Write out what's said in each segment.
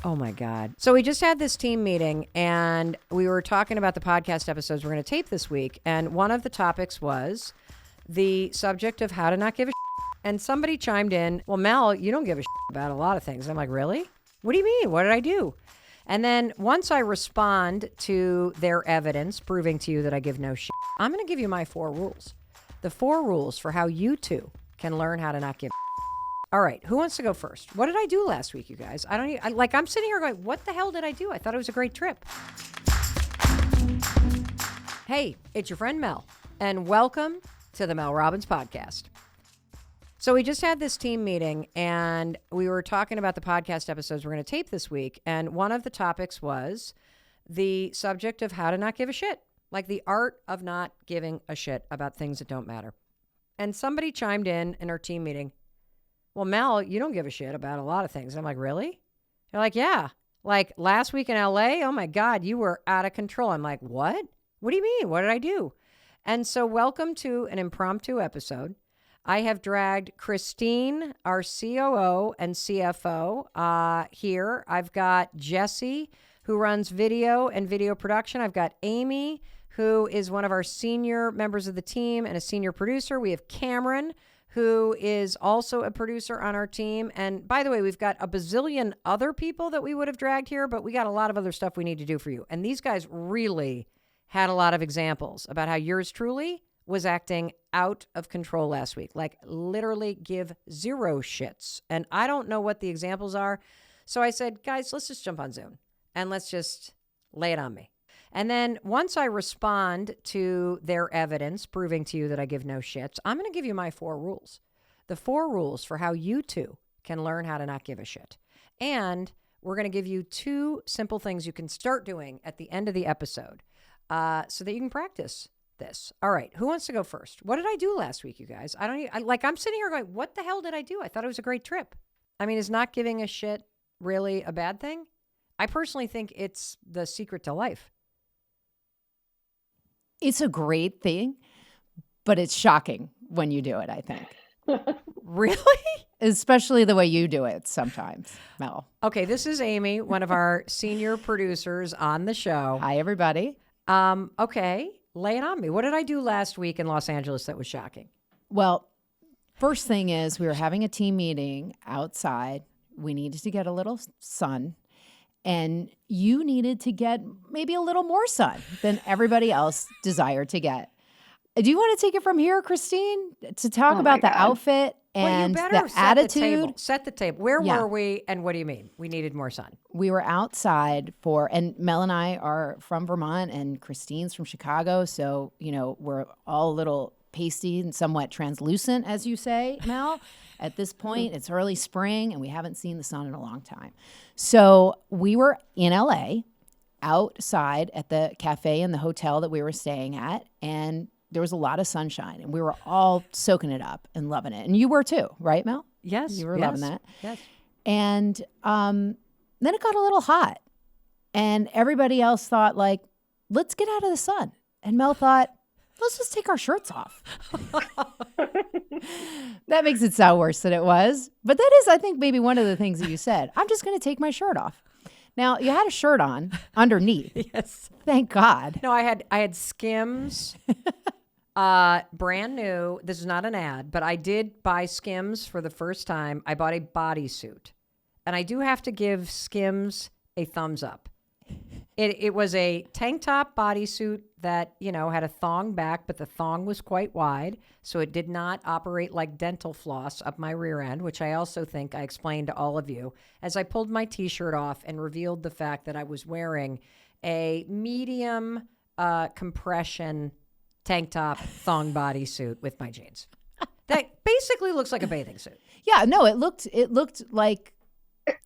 Oh my God. So we just had this team meeting and we were talking about the podcast episodes we're going to tape this week. And one of the topics was the subject of how to not give a shit. And somebody chimed in, well, Mel, you don't give a shit about a lot of things. I'm like, really? What do you mean? What did I do? And then once I respond to their evidence proving to you that I give no shit, I'm going to give you my 4 rules. The 4 rules for how you too can learn how to not give a shit. All right, who wants to go first? What did I do last week, you guys? I'm sitting here going, what the hell did I do? I thought it was a great trip. Hey, it's your friend Mel, and welcome to the Mel Robbins podcast. So we just had this team meeting, and we were talking about the podcast episodes we're going to tape this week, and one of the topics was the subject of how to not give a shit, like the art of not giving a shit about things that don't matter. And somebody chimed in our team meeting, well, Mel, you don't give a shit about a lot of things. I'm like, really? They're like, yeah. Like last week in LA, oh my God, you were out of control. I'm like, what? What do you mean? What did I do? And so welcome to an impromptu episode. I have dragged Christine, our COO and CFO, here. I've got Jessie, who runs video and video production. I've got Amy, who is one of our senior members of the team and a senior producer. We have Cameron, who is also a producer on our team. And by the way, we've got a bazillion other people that we would have dragged here, but we got a lot of other stuff we need to do for you. And these guys really had a lot of examples about how yours truly was acting out of control last week. Like literally give 0 shits. And I don't know what the examples are. So I said, guys, let's just jump on Zoom and let's just lay it on me. And then once I respond to their evidence proving to you that I give no shits, I'm going to give you my 4 rules. The 4 rules for how you too can learn how to not give a shit. And we're going to give you 2 simple things you can start doing at the end of the episode so that you can practice this. All right. Who wants to go first? What did I do last week, you guys? I'm sitting here going, what the hell did I do? I thought it was a great trip. I mean, is not giving a shit really a bad thing? I personally think it's the secret to life. It's a great thing, but it's shocking when you do it, I think. Really? Especially the way you do it sometimes, Mel. Okay, this is Amy, one of our senior producers on the show. Hi, everybody. Okay, lay it on me. What did I do last week in Los Angeles that was shocking? Well, first thing is we were having a team meeting outside. We needed to get a little sun. And you needed to get maybe a little more sun than everybody else desired to get. Do you want to take it from here, Christine, to talk about the outfit and the attitude? Set the table. Where were we and what do you mean? We needed more sun. We were outside and Mel and I are from Vermont and Christine's from Chicago. So, we're all a little pasty and somewhat translucent, as you say, Mel. At this point, it's early spring and we haven't seen the sun in a long time. So we were in LA outside at the cafe in the hotel that we were staying at, and there was a lot of sunshine and we were all soaking it up and loving it. And you were too, right, Mel? Yes. You were loving that. Yes. And then it got a little hot and everybody else thought like, let's get out of the sun. And Mel thought, let's just take our shirts off. That makes it sound worse than it was. But that is, I think, maybe one of the things that you said. I'm just going to take my shirt off. Now, you had a shirt on underneath. Yes. Thank God. No, I had Skims, brand new. This is not an ad, but I did buy Skims for the first time. I bought a bodysuit. And I do have to give Skims a thumbs up. It was a tank top bodysuit that, had a thong back, but the thong was quite wide. So it did not operate like dental floss up my rear end, which I also think I explained to all of you as I pulled my t-shirt off and revealed the fact that I was wearing a medium compression tank top thong bodysuit with my jeans. That basically looks like a bathing suit. Yeah, no, it looked like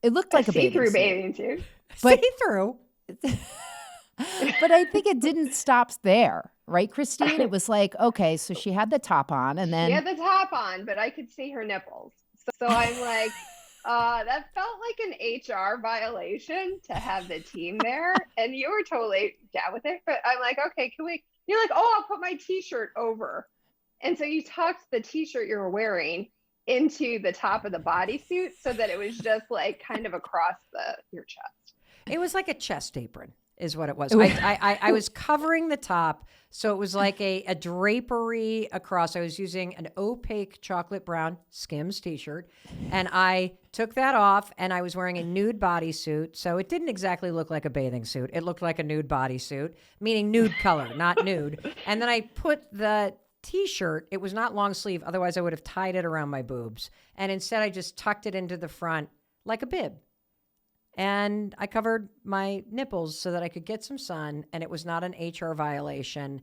a see-through bathing suit. See-through. But I think it didn't stop there, right, Christine? It was like, okay, so she had the top on and then... She had the top on, but I could see her nipples. So I'm like, that felt like an HR violation to have the team there. And you were totally down with it. But I'm like, okay, you're like, oh, I'll put my t-shirt over. And so you tucked the t-shirt you were wearing into the top of the bodysuit so that it was just like kind of across your chest. It was like a chest apron is what it was. I was covering the top. So it was like a drapery across. I was using an opaque chocolate brown Skims t-shirt, and I took that off, and I was wearing a nude bodysuit. So it didn't exactly look like a bathing suit. It looked like a nude bodysuit, meaning nude color, not nude. And then I put the t-shirt, it was not long sleeve. Otherwise I would have tied it around my boobs. And instead I just tucked it into the front like a bib. And I covered my nipples so that I could get some sun, and it was not an HR violation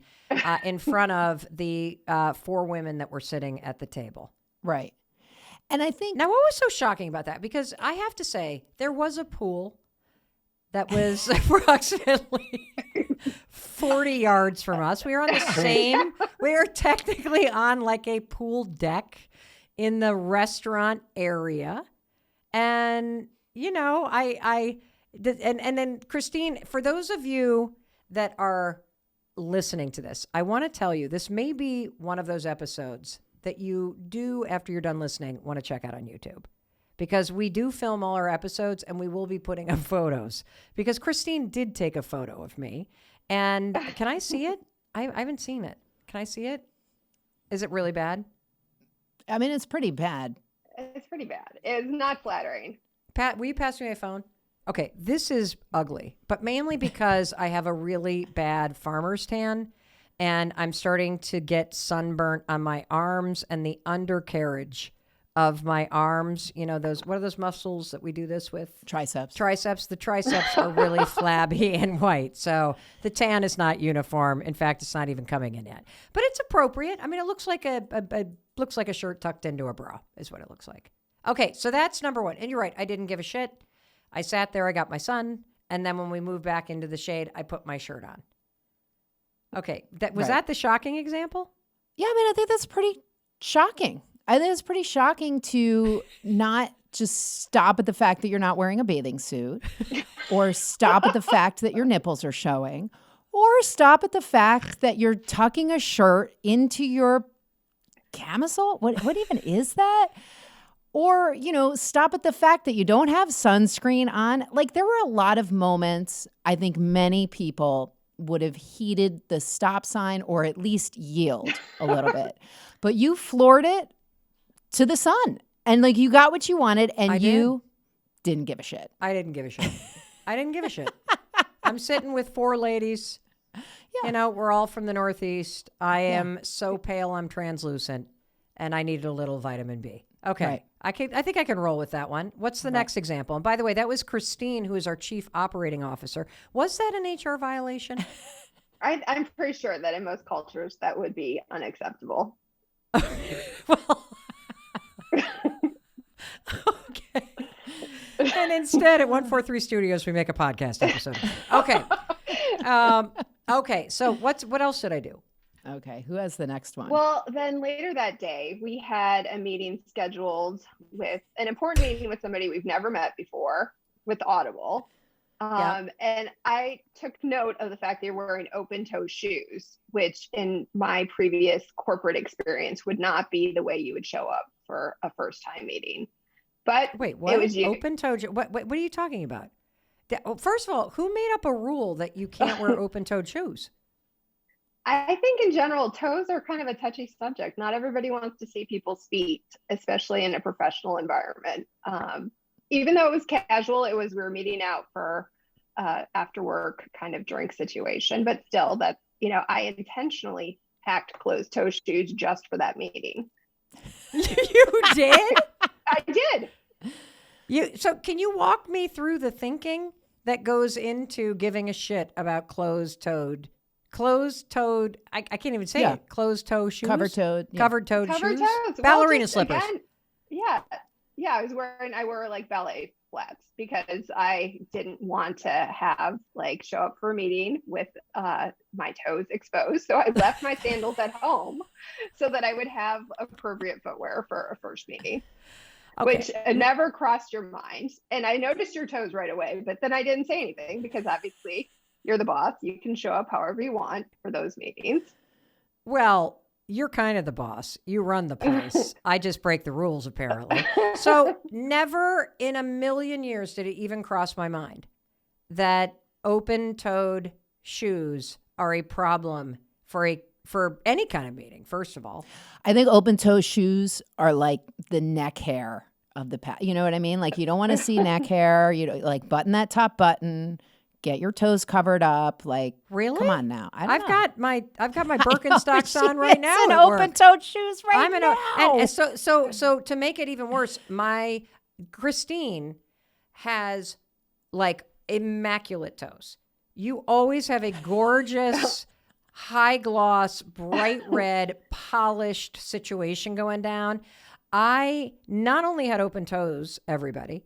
in front of the 4 women that were sitting at the table. Right. And I think... Now, what was so shocking about that? Because I have to say, there was a pool that was approximately 40 yards from us. We were on the same... We were technically on like a pool deck in the restaurant area. And... You know, and then Christine, for those of you that are listening to this, I want to tell you, this may be one of those episodes that you do, after you're done listening, want to check out on YouTube. Because we do film all our episodes, and we will be putting up photos. Because Christine did take a photo of me. And can I see it? I haven't seen it. Can I see it? Is it really bad? I mean, it's pretty bad. It's pretty bad. It's not flattering. Pat, will you pass me my phone? Okay, this is ugly, but mainly because I have a really bad farmer's tan, and I'm starting to get sunburnt on my arms and the undercarriage of my arms. You know, what are those muscles that we do this with? Triceps. The triceps are really flabby and white. So the tan is not uniform. In fact, it's not even coming in yet. But it's appropriate. I mean, it looks like a shirt tucked into a bra is what it looks like. Okay, so that's number 1. And you're right, I didn't give a shit. I sat there, I got my sun, and then when we moved back into the shade, I put my shirt on. Okay, was that the shocking example? Yeah, I mean, I think that's pretty shocking. I think it's pretty shocking to not just stop at the fact that you're not wearing a bathing suit, or stop at the fact that your nipples are showing, or stop at the fact that you're tucking a shirt into your camisole. What even is that? Or, you know, stop at the fact that you don't have sunscreen on. Like, there were a lot of moments I think many people would have heeded the stop sign or at least yield a little bit. But you floored it to the sun. And, like, you got what you wanted, and you didn't give a shit. I didn't give a shit. I didn't give a shit. I'm sitting with 4 ladies. Yeah. You know, we're all from the Northeast. I am so pale, I'm translucent, and I needed a little vitamin B. Okay. Right. I think I can roll with that one. What's the next example? And by the way, that was Christine, who is our chief operating officer. Was that an HR violation? I'm pretty sure that in most cultures that would be unacceptable. Well, okay. And instead, at 143 Studios, we make a podcast episode. Okay. Okay. So what else did I do? Okay, who has the next one? Well, then later that day, we had a meeting scheduled with an important meeting with somebody we've never met before with Audible. And I took note of the fact they were wearing open-toe shoes, which in my previous corporate experience would not be the way you would show up for a first-time meeting. But wait, what? It was open-toe? What are you talking about? First of all, who made up a rule that you can't wear open-toed shoes? I think in general, toes are kind of a touchy subject. Not everybody wants to see people's feet, especially in a professional environment. Even though it was casual, we were meeting out for after work kind of drink situation, but still that, you know, I intentionally packed closed toe shoes just for that meeting. You did? I did. So can you walk me through the thinking that goes into giving a shit about closed-toed, I can't even say it. Closed-toe shoes? Covered-toed. Yeah. Covered-toed shoes? Toes. Ballerina slippers. Again, yeah. I wore like ballet flats because I didn't want to have show up for a meeting with my toes exposed. So I left my sandals at home so that I would have appropriate footwear for a first meeting. Okay. Which never crossed your mind. And I noticed your toes right away, but then I didn't say anything because obviously you're the boss. You can show up however you want for those meetings. Well, you're kind of the boss. You run the place. I just break the rules, apparently. So never in a million years did it even cross my mind that open-toed shoes are a problem for any kind of meeting, first of all. I think open-toe shoes are like the neck hair of the past. You know what I mean? Like, you don't want to see neck hair. You know, like, button that top button. Get your toes covered up. Like, really? Come on now. I've got my Birkenstocks on right now. And open-toed shoes now. And so to make it even worse, my Christine has like immaculate toes. You always have a gorgeous, high gloss, bright red, polished situation going down. I not only had open toes, everybody,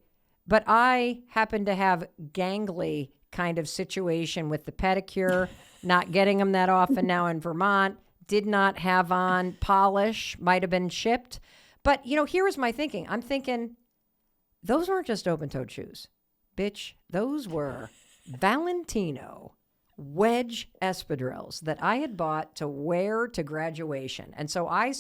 but I happened to have gangly kind of situation with the pedicure, not getting them that often now in Vermont, did not have on polish, might have been chipped. But, you know, here was my thinking. I'm thinking, those weren't just open-toed shoes. Bitch, those were Valentino wedge espadrilles that I had bought to wear to graduation. And so I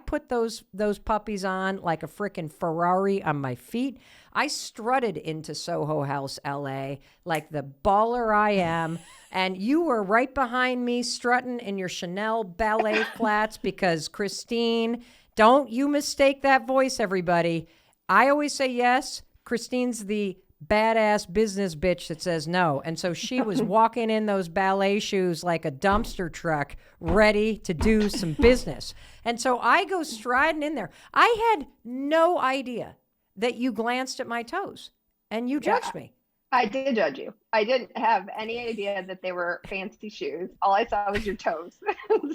put those puppies on like a frickin' Ferrari on my feet. I strutted into Soho House, LA, like the baller I am. And you were right behind me strutting in your Chanel ballet flats because Christine, don't you mistake that voice, everybody. I always say yes. Christine's the badass business bitch that says no. And so she was walking in those ballet shoes like a dumpster truck, ready to do some business. And so I go striding in there. I had no idea that you glanced at my toes and you judged me. I did judge you. I didn't have any idea that they were fancy shoes. All I saw was your toes.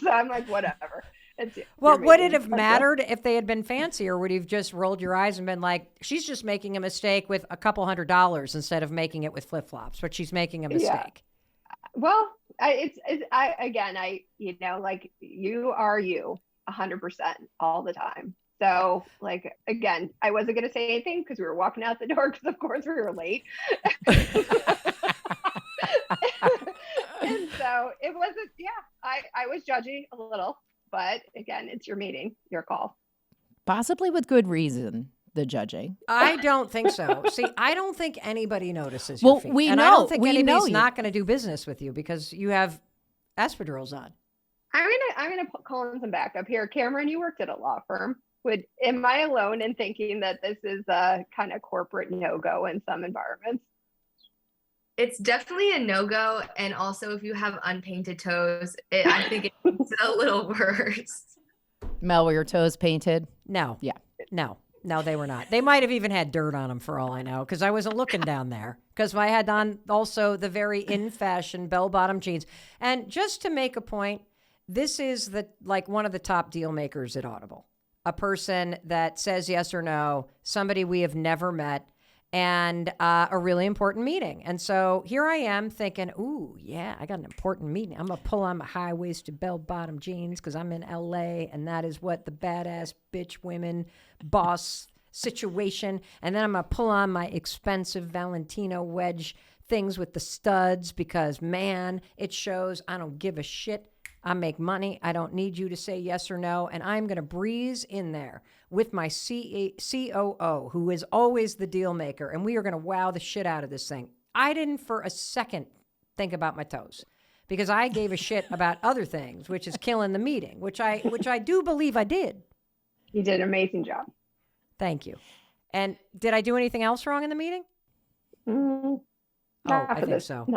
So I'm like, whatever. Well, would it have mattered if they had been fancy, or would you have just rolled your eyes and been like, she's just making a mistake with a couple $100 instead of making it with flip-flops, but she's making a mistake? Yeah. Well, I you know, like, you are you 100% all the time. So, like, again, I wasn't going to say anything because we were walking out the door because, of course, we were late. And so it wasn't, I was judgy a little. But again, it's your meeting, your call. Possibly with good reason, the judging. I don't think so. See, I don't think anybody notices your feet. We and know. I don't think we anybody's not going to do business with you because you have espadrilles on. I'm gonna call in some backup here. Cameron, you worked at a law firm. Am I alone in thinking that this is a kind of corporate no-go in some environments? It's definitely a no-go, and also if you have unpainted toes, I think it makes it a little worse. Mel, were your toes painted? No. Yeah. No, they were not. They might have even had dirt on them for all I know, because I wasn't looking down there, because I had on also the very in-fashion bell-bottom jeans. And just to make a point, this is one of the top deal makers at Audible, a person that says yes or no, somebody we have never met, and a really important meeting. And so here I am thinking, ooh, yeah, I got an important meeting. I'm going to pull on my high-waisted bell-bottom jeans because I'm in L.A., and that is what the badass bitch women boss situation. And then I'm going to pull on my expensive Valentino wedge things with the studs because, man, it shows I don't give a shit. I make money. I don't need you to say yes or no. And I'm going to breeze in there with my COO, who is always the deal maker. And we are going to wow the shit out of this thing. I didn't for a second think about my toes because I gave a shit about other things, which is killing the meeting, which I do believe I did. You did an amazing job. Thank you. And did I do anything else wrong in the meeting? I think so.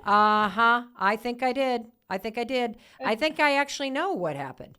I think I did. I think I actually know what happened.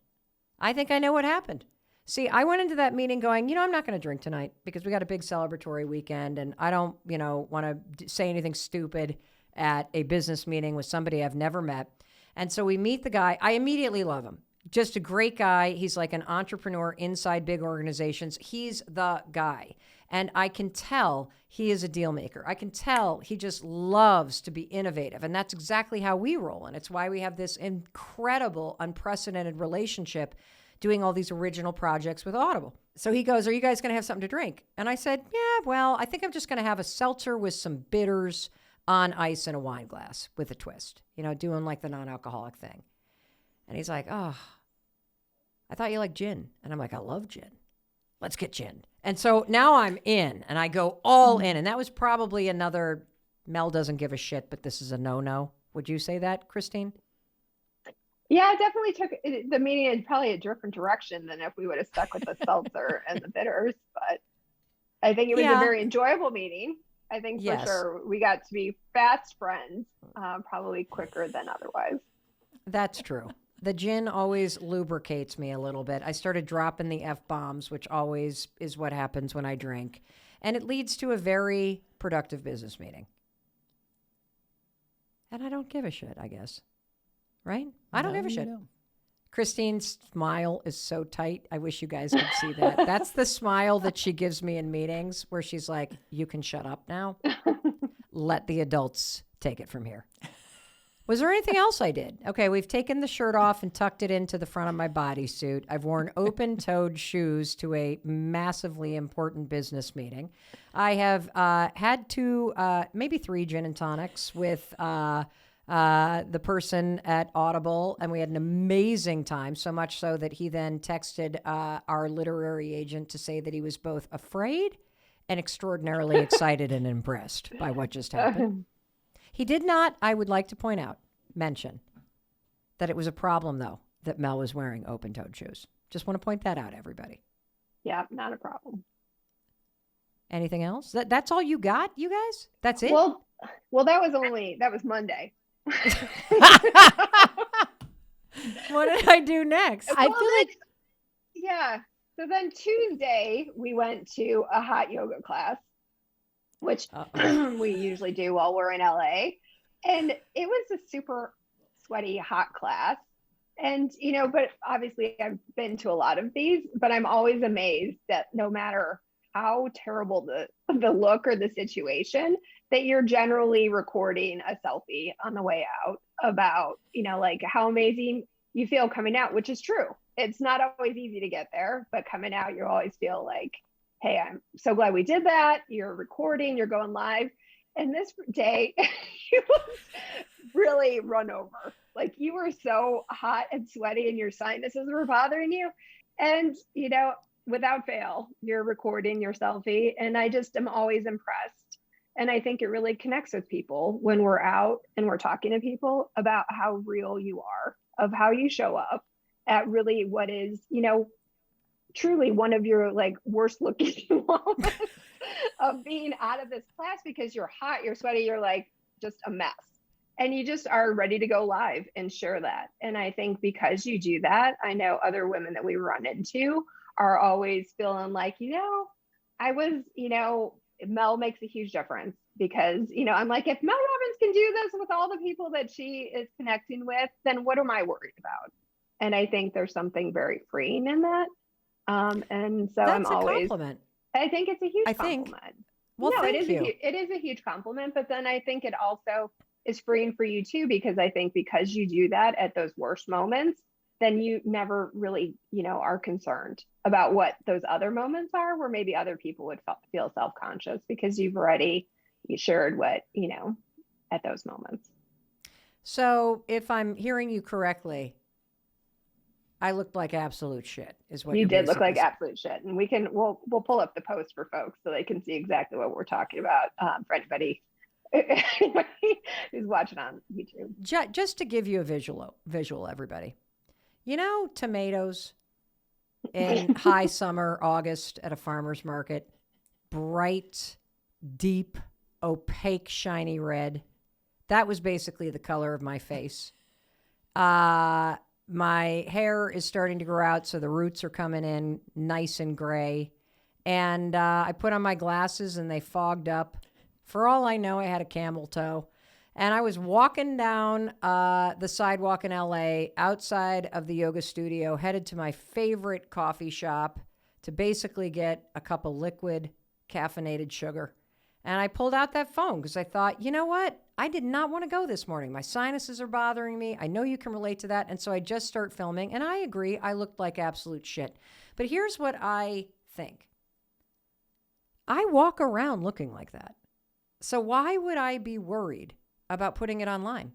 I think I know what happened. See, I went into that meeting going, I'm not going to drink tonight because we got a big celebratory weekend and I don't, want to say anything stupid at a business meeting with somebody I've never met. And so we meet the guy. I immediately love him. Just a great guy. He's like an entrepreneur inside big organizations. He's the guy. And I can tell he is a deal maker. I can tell he just loves to be innovative. And that's exactly how we roll. And it's why we have this incredible, unprecedented relationship doing all these original projects with Audible. So he goes, are you guys going to have something to drink? And I said, yeah, well, I think I'm just going to have a seltzer with some bitters on ice in a wine glass with a twist, doing like the non-alcoholic thing. And he's like, oh, I thought you liked gin. And I'm like, I love gin. Let's get gin. And so now I'm in and I go all in. And that was probably another Mel doesn't give a shit, but this is a no-no. Would you say that, Christine? Yeah, it definitely took the meeting in probably a different direction than if we would have stuck with the seltzer and the bitters. But I think it was a very enjoyable meeting. I think for sure we got to be fast friends, probably quicker than otherwise. That's true. The gin always lubricates me a little bit. I started dropping the F-bombs, which always is what happens when I drink. And it leads to a very productive business meeting. And I don't give a shit, I guess. Right? I don't give a shit. Christine's smile is so tight. I wish you guys could see that. That's the smile that she gives me in meetings where she's like, you can shut up now. Let the adults take it from here. Was there anything else I did? Okay, we've taken the shirt off and tucked it into the front of my bodysuit. I've worn open-toed shoes to a massively important business meeting. I have had maybe 3 gin and tonics with the person at Audible, and we had an amazing time, so much so that he then texted our literary agent to say that he was both afraid and extraordinarily excited and impressed by what just happened. He did not, I would like to point out, mention that it was a problem, though, that Mel was wearing open-toed shoes. Just want to point that out, everybody. Yeah, not a problem. Anything else? That's all you got, you guys? That's it? Well, that was Monday. What did I do next? I feel like, yeah. So then Tuesday, we went to a hot yoga class, which we usually do while we're in LA. And it was a super sweaty, hot class. And, but obviously I've been to a lot of these, but I'm always amazed that no matter how terrible the look or the situation, that you're generally recording a selfie on the way out about, like how amazing you feel coming out, which is true. It's not always easy to get there, but coming out, you always feel like, hey, I'm so glad we did that. You're recording, you're going live. And this day, you was really run over. Like you were so hot and sweaty and your sinuses were bothering you. And, without fail, you're recording your selfie. And I just am always impressed. And I think it really connects with people when we're out and we're talking to people about how real you are, of how you show up at really what is, truly one of your like worst looking moments of being out of this class because you're hot, you're sweaty, you're like just a mess. And you just are ready to go live and share that. And I think because you do that, I know other women that we run into are always feeling like, I was, Mel makes a huge difference because, I'm like, if Mel Robbins can do this with all the people that she is connecting with, then what am I worried about? And I think there's something very freeing in that. And so That's I'm always, a compliment. I think it's a huge compliment. Well, no, thank you. It is a huge compliment, but then I think it also is freeing for you too, because I think because you do that at those worst moments, then you never really, are concerned about what those other moments are where maybe other people would feel self-conscious because you've already shared what, at those moments. So if I'm hearing you correctly, I looked like absolute shit is what you did look like absolute shit. And we'll pull up the post for folks so they can see exactly what we're talking about for anybody who's watching on YouTube. Just to give you a visual, everybody. Tomatoes in high summer, August at a farmer's market, bright, deep, opaque, shiny red. That was basically the color of my face. My hair is starting to grow out, so the roots are coming in nice and gray. And I put on my glasses and they fogged up. For all I know, I had a camel toe. And I was walking down the sidewalk in LA outside of the yoga studio, headed to my favorite coffee shop to basically get a cup of liquid caffeinated sugar. And I pulled out that phone because I thought, you know what? I did not want to go this morning. My sinuses are bothering me. I know you can relate to that. And so I just start filming. And I agree, I looked like absolute shit. But here's what I think. I walk around looking like that. So why would I be worried about putting it online?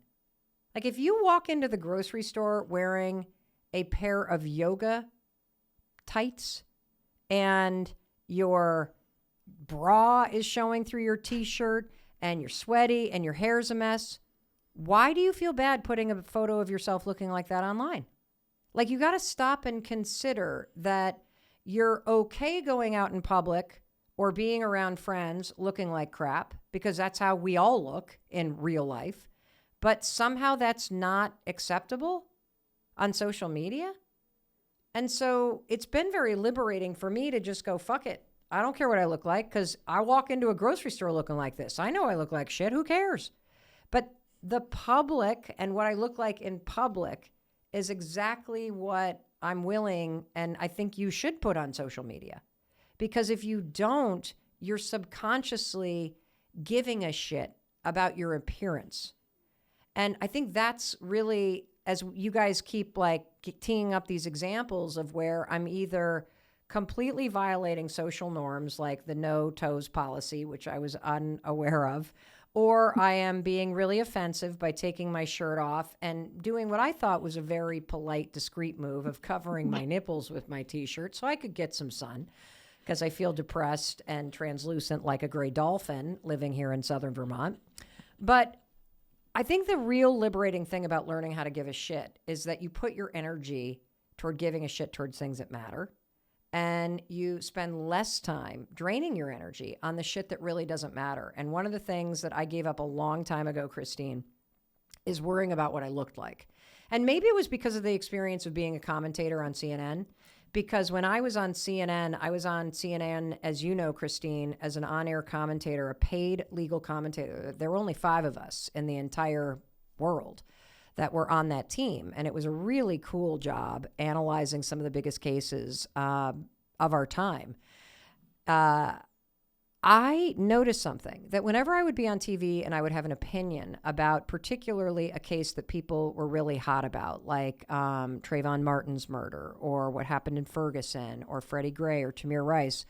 Like if you walk into the grocery store wearing a pair of yoga tights and your bra is showing through your t-shirt and you're sweaty and your hair's a mess, why do you feel bad putting a photo of yourself looking like that online? Like, you got to stop and consider that you're okay going out in public or being around friends looking like crap, because that's how we all look in real life. But somehow that's not acceptable on social media. And so it's been very liberating for me to just go, fuck it. I don't care what I look like, because I walk into a grocery store looking like this. I know I look like shit. Who cares? But the public and what I look like in public is exactly what I'm willing, and I think you should put on social media. Because if you don't, you're subconsciously giving a shit about your appearance. And I think that's really, as you guys keep like teeing up these examples of where I'm either completely violating social norms like the no toes policy, which I was unaware of, or I am being really offensive by taking my shirt off and doing what I thought was a very polite, discreet move of covering my nipples with my t-shirt so I could get some sun, because I feel depressed and translucent like a gray dolphin living here in southern Vermont. But I think the real liberating thing about learning how to give a shit is that you put your energy toward giving a shit towards things that matter. And you spend less time draining your energy on the shit that really doesn't matter. And one of the things that I gave up a long time ago, Christine, is worrying about what I looked like. And maybe it was because of the experience of being a commentator on CNN. Because when I was on CNN, as you know, Christine, as an on-air commentator, a paid legal commentator. There were only 5 of us in the entire world that were on that team. And it was a really cool job analyzing some of the biggest cases of our time. I noticed something, that whenever I would be on TV and I would have an opinion about particularly a case that people were really hot about, like Trayvon Martin's murder, or what happened in Ferguson, or Freddie Gray, or Tamir Rice,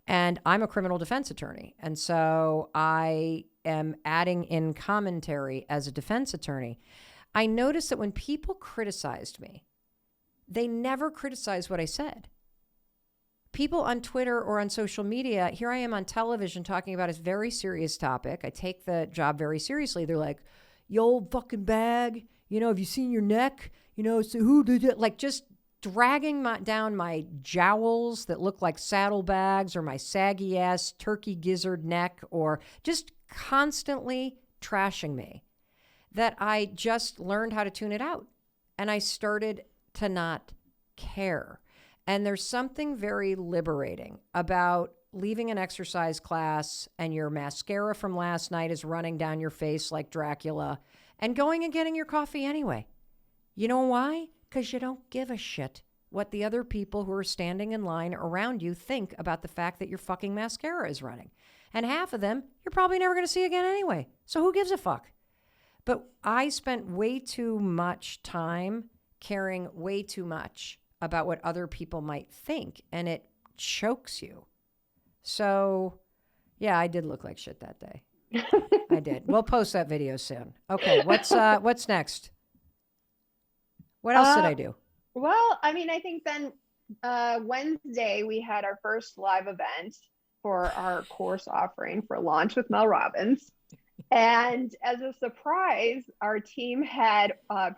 and I'm a criminal defense attorney. And so I am adding in commentary as a defense attorney. I noticed that when people criticized me, they never criticized what I said. People on Twitter or on social media, here I am on television talking about a very serious topic. I take the job very seriously. They're like, you old fucking bag, have you seen your neck? So who did it? Like, just dragging down my jowls that look like saddlebags, or my saggy ass turkey gizzard neck, or just constantly trashing me. That I just learned how to tune it out. And I started to not care. And there's something very liberating about leaving an exercise class and your mascara from last night is running down your face like Dracula, and going and getting your coffee anyway. You know why? Because you don't give a shit what the other people who are standing in line around you think about the fact that your fucking mascara is running. And half of them you're probably never going to see again anyway. So who gives a fuck? But I spent way too much time caring way too much about what other people might think, and it chokes you. So, yeah, I did look like shit that day. I did. We'll post that video soon. Okay, what's next? What else did I do? Well, I mean, I think then Wednesday we had our first live event for our course offering for Launch with Mel Robbins. And as a surprise, our team had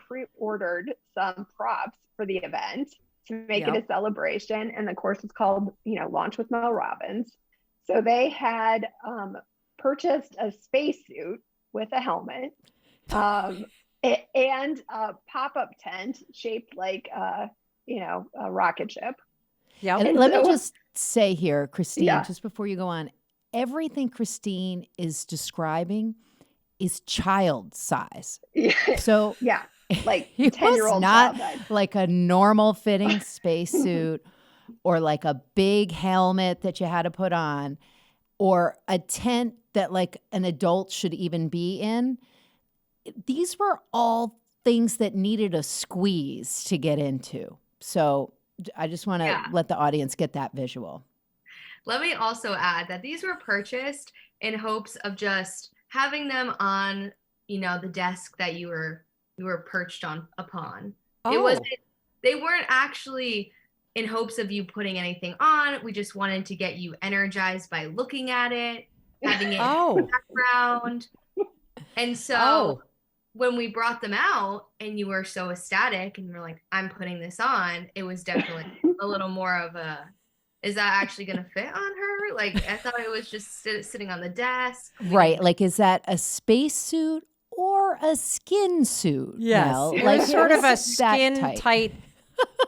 pre-ordered some props for the event to make it a celebration. And the course is called, Launch with Mel Robbins. So they had purchased a spacesuit with a helmet and a pop-up tent shaped like, a rocket ship. Yeah. And let me just say here, Christine, just before you go on, everything Christine is describing is child size. So like it 10-year-old was not child. like a normal fitting spacesuit or like a big helmet that you had to put on, or a tent that like an adult should even be in. These were all things that needed a squeeze to get into. So I just want to let the audience get that visual. Let me also add that these were purchased in hopes of just having them on, the desk that you were perched upon. Oh. They weren't actually in hopes of you putting anything on. We just wanted to get you energized by looking at it, having it in the background. And so when we brought them out and you were so ecstatic and you were like, I'm putting this on, it was definitely a little more of a, is that actually going to fit on her? Like, I thought it was just sitting on the desk. Right. Like, is that a spacesuit or a skin suit? Yes. Mel? It Like, was sort of a that skin tight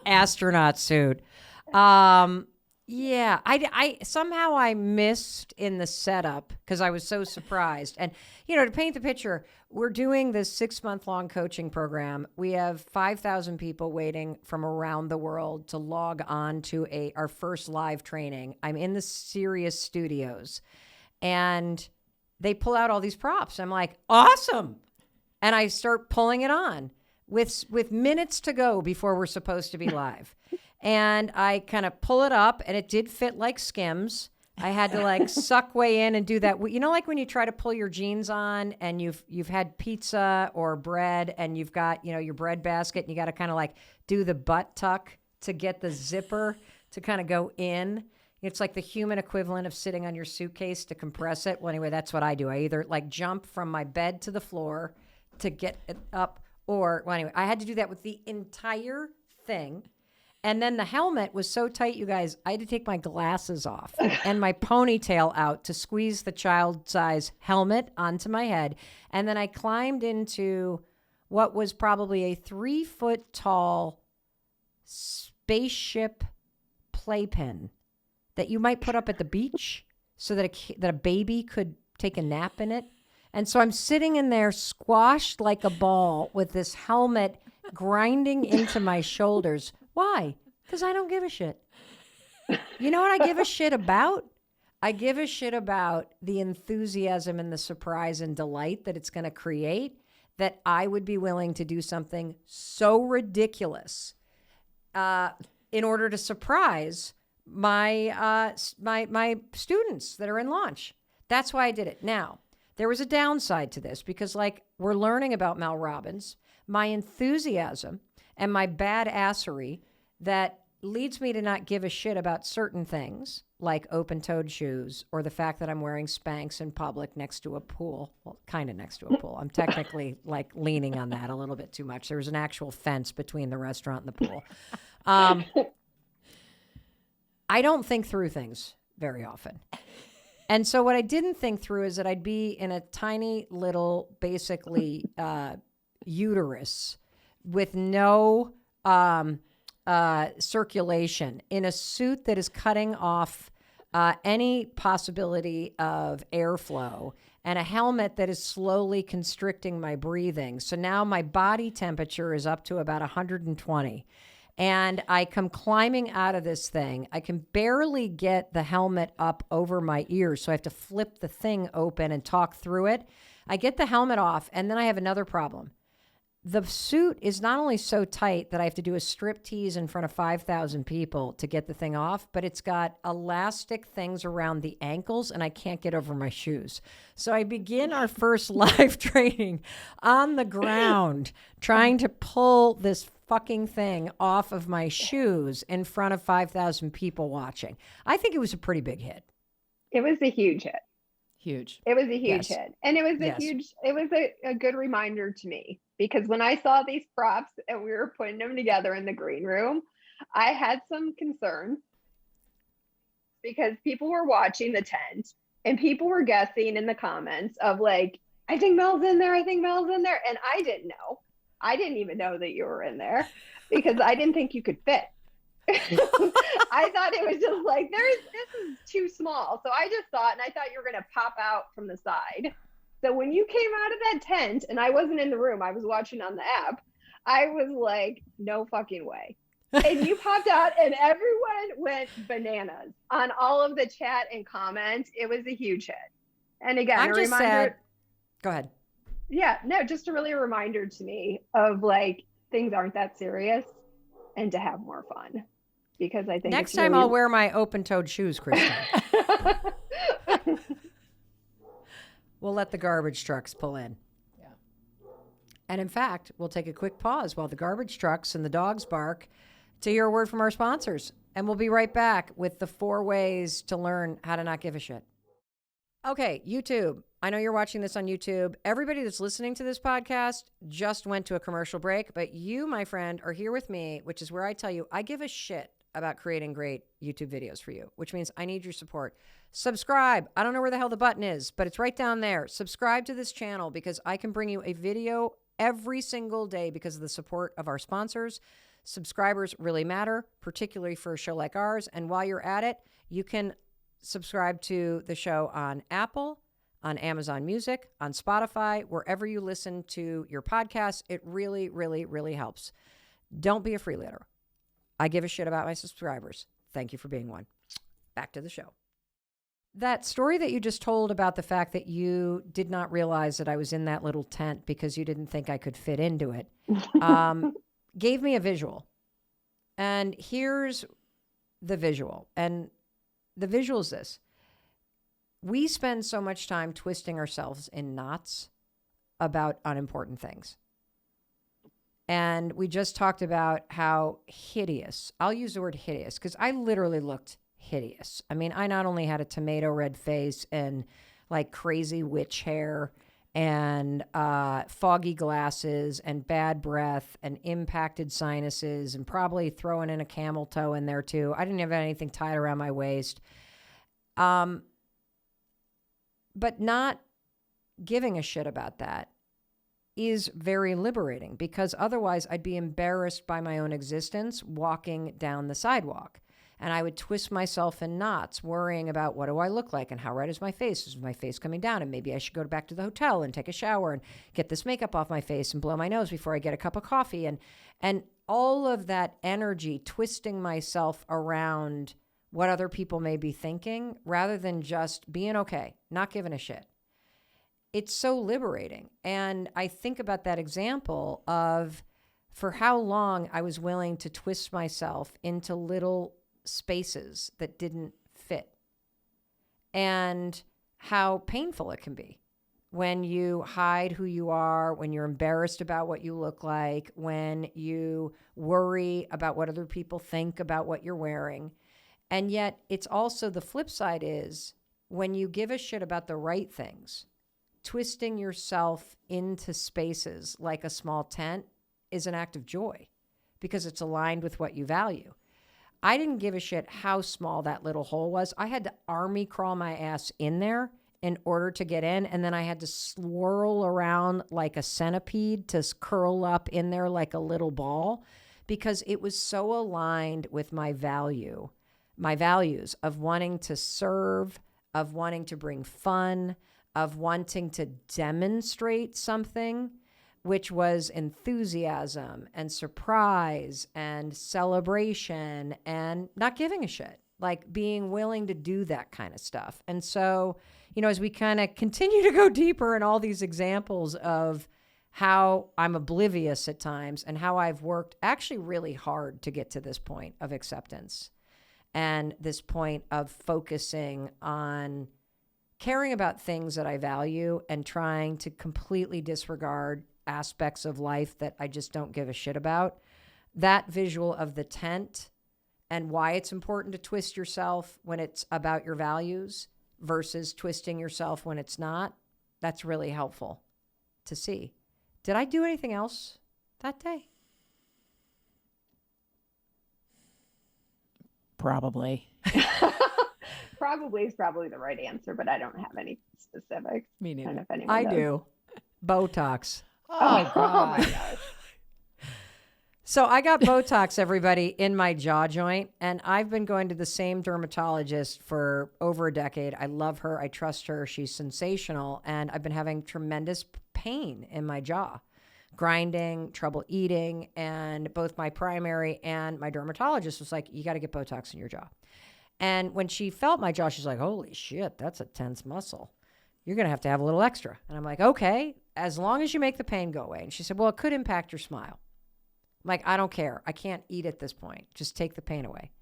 astronaut suit. Yeah, I somehow I missed in the setup because I was so surprised. And, to paint the picture, we're doing this 6-month-long coaching program. We have 5,000 people waiting from around the world to log on to our first live training. I'm in the Sirius studios and they pull out all these props. I'm like, awesome. And I start pulling it on with minutes to go before we're supposed to be live. And I kind of pull it up, and it did fit like Skims. I had to suck way in and do that. Like when you try to pull your jeans on, and you've had pizza or bread, and you've got your bread basket, and you got to kind of do the butt tuck to get the zipper to kind of go in. It's like the human equivalent of sitting on your suitcase to compress it. Well, anyway, that's what I do. I either jump from my bed to the floor to get it up, or anyway, I had to do that with the entire thing. And then the helmet was so tight, you guys, I had to take my glasses off and my ponytail out to squeeze the child-size helmet onto my head. And then I climbed into what was probably a 3-foot-tall spaceship playpen that you might put up at the beach so that a baby could take a nap in it. And so I'm sitting in there squashed like a ball with this helmet grinding into my shoulders. Why? Because I don't give a shit. You know what I give a shit about? I give a shit about the enthusiasm and the surprise and delight that it's going to create, that I would be willing to do something so ridiculous in order to surprise my my students that are in launch. That's why I did it. Now, there was a downside to this because we're learning about Mel Robbins, my enthusiasm and my badassery that leads me to not give a shit about certain things like open-toed shoes or the fact that I'm wearing Spanx in public next to a pool. Well, kind of next to a pool. I'm technically leaning on that a little bit too much. There was an actual fence between the restaurant and the pool. I don't think through things very often. And so what I didn't think through is that I'd be in a tiny little, basically, uterus with no circulation in a suit that is cutting off any possibility of airflow and a helmet that is slowly constricting my breathing. So now my body temperature is up to about 120. And I come climbing out of this thing. I can barely get the helmet up over my ears, so I have to flip the thing open and talk through it. I get the helmet off, and then I have another problem. The suit is not only so tight that I have to do a strip tease in front of 5,000 people to get the thing off, but it's got elastic things around the ankles, and I can't get over my shoes. So I begin our first live training on the ground, trying to pull this fucking thing off of my shoes in front of 5,000 people watching. I think it was a pretty big hit. It was a huge hit. Huge. It was a huge hit. And it was a good reminder to me, because when I saw these props and we were putting them together in the green room, I had some concerns because people were watching the tent and people were guessing in the comments of I think Mel's in there. I think Mel's in there. And I didn't know. I didn't even know that you were in there because I didn't think you could fit. I thought it was just this is too small. So I just thought, and I thought you were going to pop out from the side. So when you came out of that tent and I wasn't in the room, I was watching on the app, I was like, no fucking way. And you popped out and everyone went bananas on all of the chat and comments. It was a huge hit. And again, I'm just reminder. sad. Go ahead. Yeah, no, just a really reminder to me of things aren't that serious and to have more fun, because I think next time I'll wear my open-toed shoes, Kristen. We'll let the garbage trucks pull in. Yeah. And in fact, we'll take a quick pause while the garbage trucks and the dogs bark to hear a word from our sponsors. And we'll be right back with the 4 ways to learn how to not give a shit. Okay, YouTube. I know you're watching this on YouTube. Everybody that's listening to this podcast just went to a commercial break, but you, my friend, are here with me, which is where I tell you I give a shit about creating great YouTube videos for you, which means I need your support. Subscribe. I don't know where the hell the button is, but it's right down there. Subscribe to this channel because I can bring you a video every single day because of the support of our sponsors. Subscribers really matter, particularly for a show like ours. And while you're at it, you can subscribe to the show on Apple, on Amazon Music, on Spotify, wherever you listen to your podcasts. It really, really, really helps. Don't be a freeloader. I give a shit about my subscribers. Thank you for being one. Back to the show. That story that you just told about the fact that you did not realize that I was in that little tent because you didn't think I could fit into it, gave me a visual. And here's the visual. And the visual is this. We spend so much time twisting ourselves in knots about unimportant things. And we just talked about how hideous, I'll use the word hideous, because I literally looked hideous. I mean, I not only had a tomato red face and like crazy witch hair and foggy glasses and bad breath and impacted sinuses and probably throwing in a camel toe in there too. I didn't have anything tied around my waist. But not giving a shit about that is very liberating, because otherwise I'd be embarrassed by my own existence walking down the sidewalk. And I would twist myself in knots, worrying about what do I look like and how red is my face? Is my face coming down? And maybe I should go back to the hotel and take a shower and get this makeup off my face and blow my nose before I get a cup of coffee. And all of that energy, twisting myself around what other people may be thinking rather than just being okay, not giving a shit. It's so liberating. And I think about that example of for how long I was willing to twist myself into little spaces that didn't fit, and how painful it can be when you hide who you are, when you're embarrassed about what you look like, when you worry about what other people think about what you're wearing. And yet it's also the flip side is when you give a shit about the right things, twisting yourself into spaces like a small tent is an act of joy because it's aligned with what you value. I didn't give a shit how small that little hole was. I had to army crawl my ass in there in order to get in. And then I had to swirl around like a centipede to curl up in there like a little ball, because it was so aligned with my values of wanting to serve, of wanting to bring fun, of wanting to demonstrate something, which was enthusiasm and surprise and celebration and not giving a shit, like being willing to do that kind of stuff. And so, as we kind of continue to go deeper in all these examples of how I'm oblivious at times and how I've worked actually really hard to get to this point of acceptance and this point of focusing on caring about things that I value and trying to completely disregard aspects of life that I just don't give a shit about. That visual of the tent and why it's important to twist yourself when it's about your values versus twisting yourself when it's not, that's really helpful to see. Did I do anything else that day? Probably. Probably is probably the right answer, but I don't have any specifics. Me neither. And if anyone I does. do. Botox. Oh, God. my gosh. So I got Botox, everybody, in my jaw joint, and I've been going to the same dermatologist for over a decade. I love her. I trust her. She's sensational, and I've been having tremendous pain in my jaw, grinding, trouble eating, and both my primary and my dermatologist was like, you got to get Botox in your jaw. And when she felt my jaw, she's like, holy shit, that's a tense muscle. You're going to have a little extra. And I'm like, okay, as long as you make the pain go away. And she said, well, it could impact your smile. I'm like, I don't care. I can't eat at this point. Just take the pain away.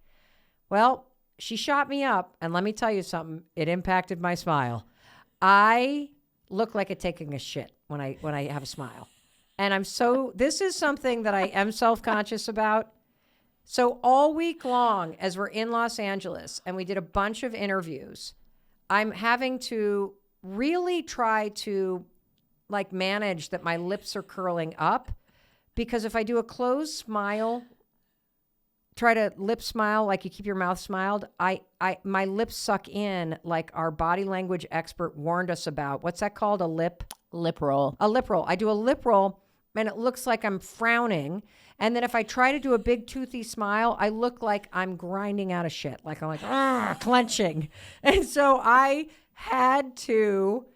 Well, she shot me up. And let me tell you something. It impacted my smile. I look like taking a shit when I have a smile. And this is something that I am self-conscious about. So all week long, as we're in Los Angeles and we did a bunch of interviews, I'm having to really try to like manage that my lips are curling up, because if I do a closed smile, try to lip smile like you keep your mouth smiled, my lips suck in like our body language expert warned us about. What's that called? A lip roll. A lip roll. I do a lip roll and it looks like I'm frowning. And then if I try to do a big toothy smile, I look like I'm grinding out of shit. Like I'm like, clenching. And so I had to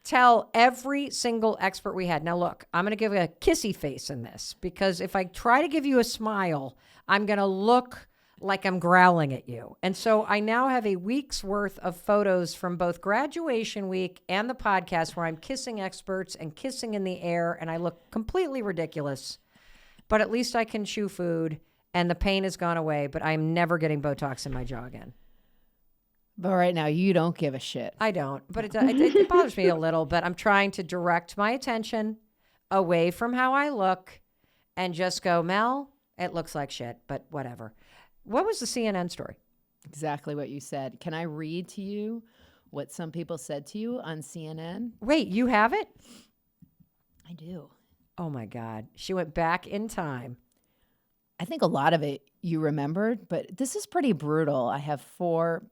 tell every single expert we had. Now look, I'm going to give a kissy face in this, because if I try to give you a smile, I'm going to look like I'm growling at you. And so I now have a week's worth of photos from both graduation week and the podcast where I'm kissing experts and kissing in the air, and I look completely ridiculous. But at least I can chew food and the pain has gone away, but I'm never getting Botox in my jaw again. But right now, you don't give a shit. I don't, but it bothers me a little, but I'm trying to direct my attention away from how I look and just go, Mel, it looks like shit, but whatever. What was the CNN story? Exactly what you said. Can I read to you what some people said to you on CNN? Wait, you have it? I do. Oh my God. She went back in time. I think a lot of it you remembered, but this is pretty brutal. I have 4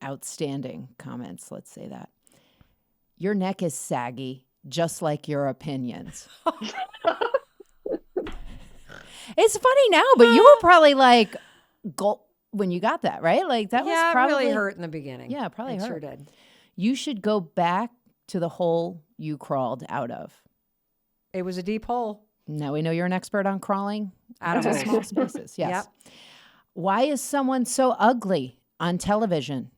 outstanding comments. Let's say that. Your neck is saggy, just like your opinions. It's funny now, but you were probably like, when you got that, right? Like that was probably really hurt in the beginning. Yeah, probably hurt. Sure did. You should go back to the hole you crawled out of. It was a deep hole. Now we know you're an expert on crawling Out of into holes. small spaces. Yes. Yep. Why is someone so ugly on television?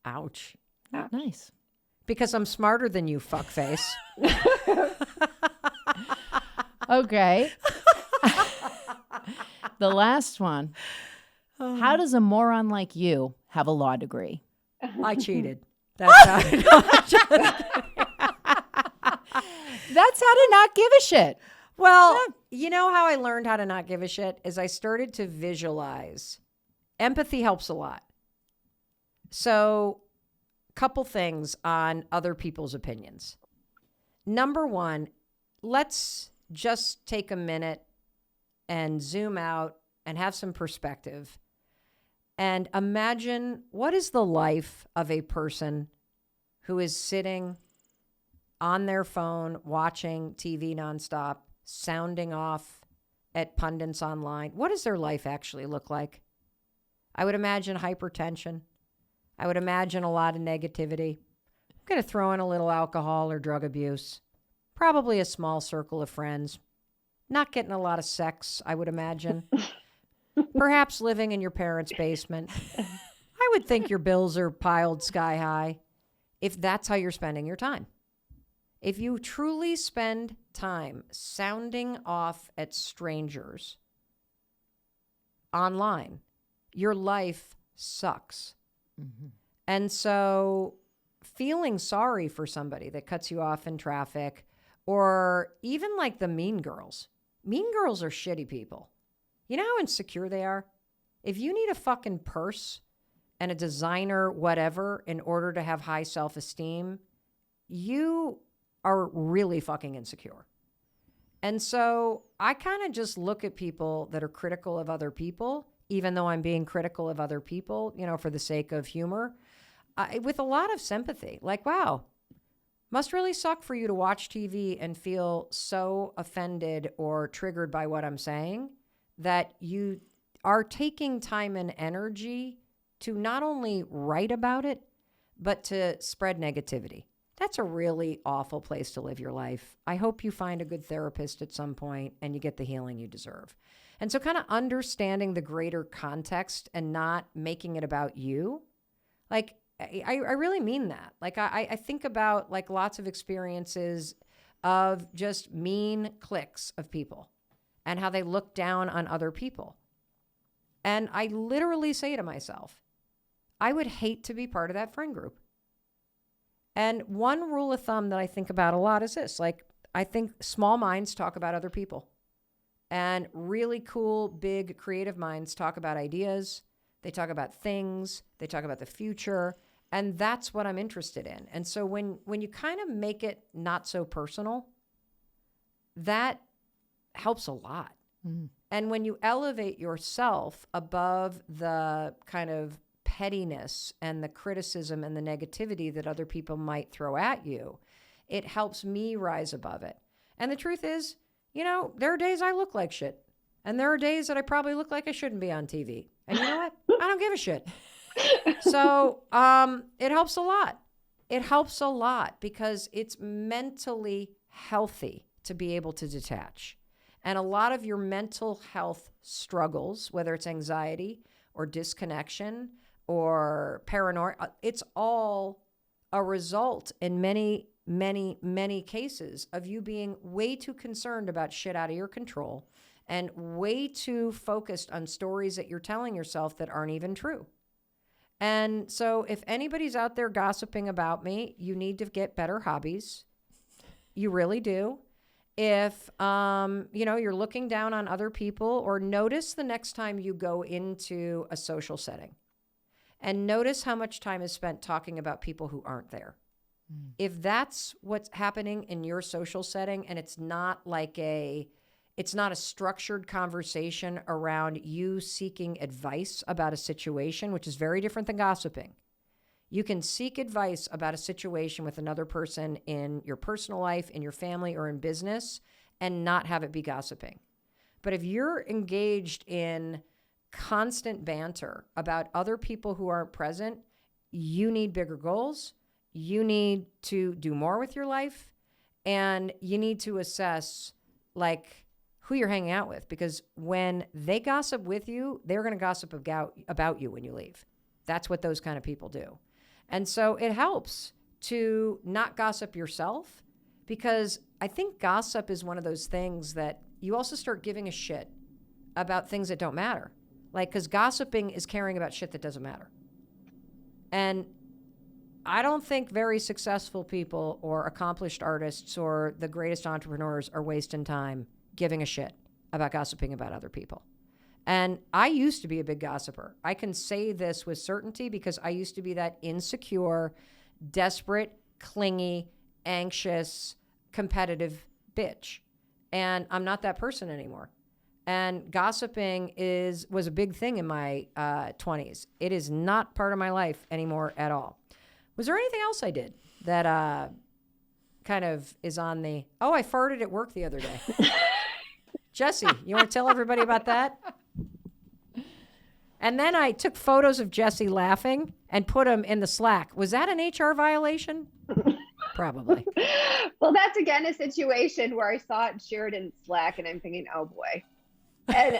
Ouch. Nice. Because I'm smarter than you, fuckface. Okay. The last one. How does a moron like you have a law degree? I cheated. That's how That's how to not give a shit. Well, you know how I learned how to not give a shit is I started to visualize. Empathy helps a lot. So, couple things on other people's opinions. Number one, let's just take a minute and zoom out and have some perspective and imagine what is the life of a person who is sitting on their phone, watching TV nonstop, sounding off at pundits online. What does their life actually look like? I would imagine hypertension. I would imagine a lot of negativity. I'm going to throw in a little alcohol or drug abuse. Probably a small circle of friends. Not getting a lot of sex, I would imagine. Perhaps living in your parents' basement. I would think your bills are piled sky high if that's how you're spending your time. If you truly spend time sounding off at strangers online, your life sucks. Mm-hmm. And so feeling sorry for somebody that cuts you off in traffic, or even like the mean girls. Mean girls are shitty people. You know how insecure they are? If you need a fucking purse and a designer whatever in order to have high self-esteem, you are really fucking insecure. And so I kind of just look at people that are critical of other people, even though I'm being critical of other people, you know, for the sake of humor, with a lot of sympathy. Like, wow, must really suck for you to watch TV and feel so offended or triggered by what I'm saying that you are taking time and energy to not only write about it, but to spread negativity. That's a really awful place to live your life. I hope you find a good therapist at some point and you get the healing you deserve. And so kind of understanding the greater context and not making it about you. Like, I really mean that. Like, I think about like lots of experiences of just mean cliques of people and how they look down on other people. And I literally say to myself, I would hate to be part of that friend group. And one rule of thumb that I think about a lot is this. Like, I think small minds talk about other people. And really cool, big creative minds talk about ideas. They talk about things. They talk about the future. And that's what I'm interested in. And so when you kind of make it not so personal, that helps a lot. Mm. And when you elevate yourself above the kind of pettiness and the criticism and the negativity that other people might throw at you, it helps me rise above it. And the truth is, there are days I look like shit. And there are days that I probably look like I shouldn't be on TV. And you know what? I don't give a shit. So it helps a lot. It helps a lot because it's mentally healthy to be able to detach. And a lot of your mental health struggles, whether it's anxiety or disconnection or paranoia, it's all a result in many, many, many cases of you being way too concerned about shit out of your control and way too focused on stories that you're telling yourself that aren't even true. And so if anybody's out there gossiping about me, you need to get better hobbies. You really do. If, you're looking down on other people, or notice the next time you go into a social setting and notice how much time is spent talking about people who aren't there. Mm. If that's what's happening in your social setting and it's not a structured conversation around you seeking advice about a situation, which is very different than gossiping. You can seek advice about a situation with another person in your personal life, in your family, or in business, and not have it be gossiping. But if you're engaged in constant banter about other people who aren't present, you need bigger goals. You need to do more with your life, and you need to assess who you're hanging out with, because when they gossip with you, they're going to gossip about you when you leave. That's what those kind of people do. And so it helps to not gossip yourself, because I think gossip is one of those things that you also start giving a shit about things that don't matter. Because gossiping is caring about shit that doesn't matter. And I don't think very successful people or accomplished artists or the greatest entrepreneurs are wasting time giving a shit about gossiping about other people. And I used to be a big gossiper. I can say this with certainty because I used to be that insecure, desperate, clingy, anxious, competitive bitch. And I'm not that person anymore. And gossiping was a big thing in my 20s. It is not part of my life anymore at all. Was there anything else I did that kind of is on the, I farted at work the other day. Jessie, you want to tell everybody about that? And then I took photos of Jessie laughing and put them in the Slack. Was that an HR violation? Probably. Well, that's again a situation where I saw it shared in Slack and I'm thinking, oh boy. And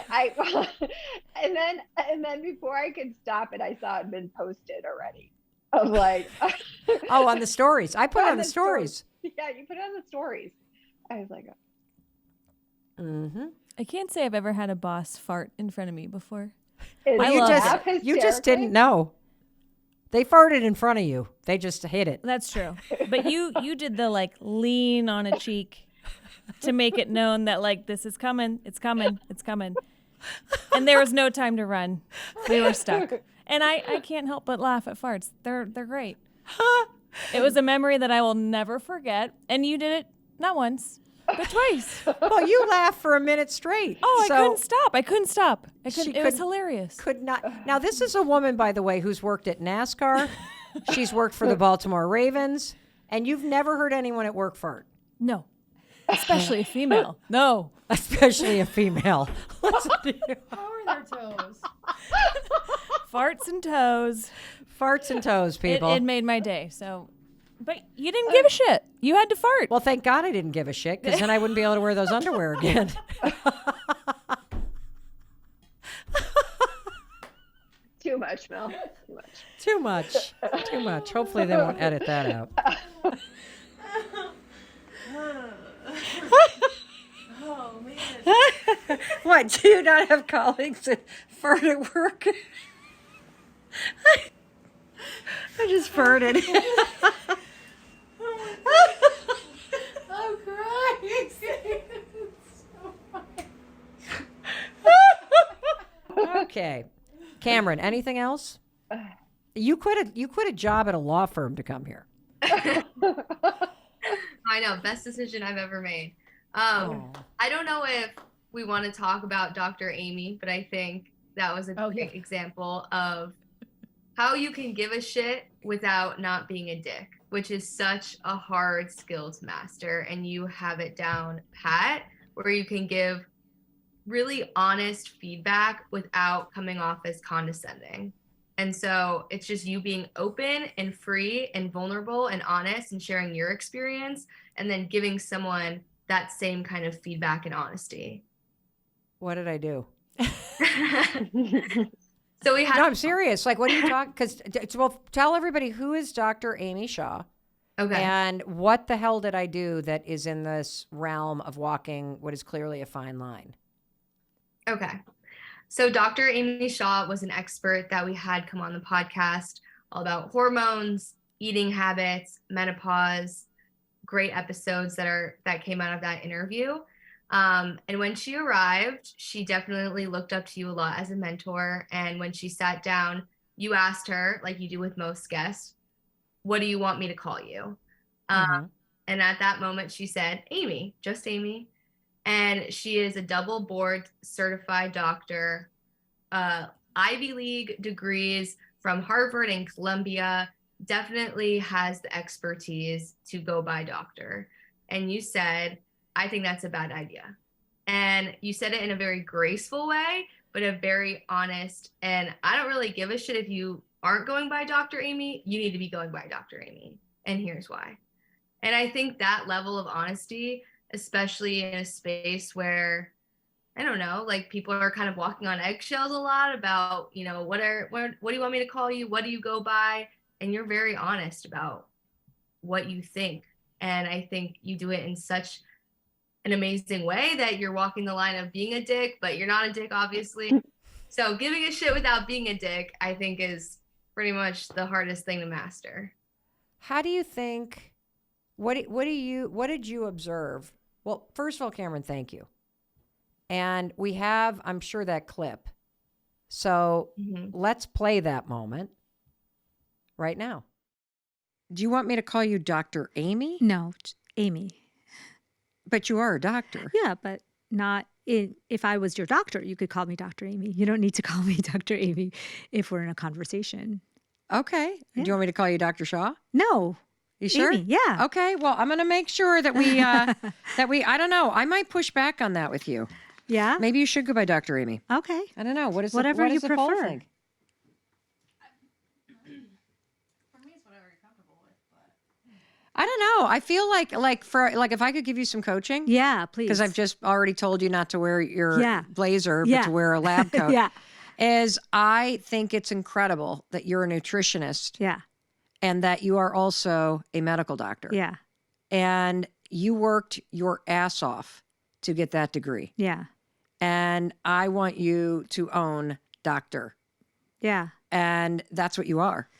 and then before I could stop it, I saw it had been posted already. Of on the stories. I put it on the stories. Yeah, you put it on the stories. I was like, mm-hmm. I can't say I've ever had a boss fart in front of me before. You just didn't know. They farted in front of you. They just hit it. That's true. But you did the lean on a cheek to make it known that this is coming. It's coming. It's coming. And there was no time to run. We were stuck. And I can't help but laugh at farts. They're great. It was a memory that I will never forget. And you did it not once, but twice. Well, you laughed for a minute straight. Oh, I couldn't stop. It was hilarious. Could not. Now, this is a woman, by the way, who's worked at NASCAR. She's worked for the Baltimore Ravens. And you've never heard anyone at work fart. No. Especially a female. No. Especially a female. How are their toes? Farts and toes. Farts and toes, people. It made my day. So, but you didn't give a shit. You had to fart. Well, thank God I didn't give a shit, because then I wouldn't be able to wear those underwear again. Too much, Mel. Too much. Hopefully they won't edit that out. Oh, man. What, do you not have colleagues that fart at work? I just farted. I'm crying. So funny. Okay. Cameron, anything else? You quit a job at a law firm to come here. I know, best decision I've ever made. I don't know if we want to talk about Dr. Amy, but I think that was a great example of how you can give a shit without not being a dick, which is such a hard skill to master. And you have it down pat, where you can give really honest feedback without coming off as condescending. And so it's just you being open and free and vulnerable and honest and sharing your experience, and then giving someone that same kind of feedback and honesty. What did I do? So we have. No, I'm serious. Like, what are you talking? Because, well, tell everybody, who is Dr. Amy Shaw? Okay. And what the hell did I do that is in this realm of walking what is clearly a fine line? Okay. So Dr. Amy Shaw was an expert that we had come on the podcast, all about hormones, eating habits, menopause, great episodes that came out of that interview. And when she arrived, she definitely looked up to you a lot as a mentor. And when she sat down, you asked her, like you do with most guests, what do you want me to call you? And at that moment, she said, Amy, just Amy. And she is a double board certified doctor, Ivy League degrees from Harvard and Columbia, definitely has the expertise to go by doctor. And you said, I think that's a bad idea. And you said it in a very graceful way, but a very honest, and I don't really give a shit if you aren't going by Dr. Amy, you need to be going by Dr. Amy. And here's why. And I think that level of honesty, especially in a space where, I don't know, like people are kind of walking on eggshells a lot about, you know, what do you want me to call you? What do you go by? And you're very honest about what you think. And I think you do it in such an amazing way that you're walking the line of being a dick, but you're not a dick, obviously. So giving a shit without being a dick, I think, is pretty much the hardest thing to master. How do you think, what did you observe? Well, first of all, Cameron, thank you. And we have, I'm sure, that clip. So let's play that moment right now. Do you want me to call you Dr. Amy? No, Amy. But you are a doctor. Yeah, but not if I was your doctor, you could call me Dr. Amy. You don't need to call me Dr. Amy if we're in a conversation. Okay. Yeah. Do you want me to call you Dr. Shaw? No. You sure? Amy, yeah. Okay. Well, I'm going to make sure that we, I don't know. I might push back on that with you. Yeah. Maybe you should go by Dr. Amy. Okay. I don't know. Whatever you prefer. Poll think? I don't know. I feel like if I could give you some coaching. Yeah, please. Because I've just already told you not to wear your blazer, but to wear a lab coat. Yeah. Is I think it's incredible that you're a nutritionist. Yeah. And that you are also a medical doctor. Yeah. And you worked your ass off to get that degree. Yeah. And I want you to own doctor. Yeah. And that's what you are.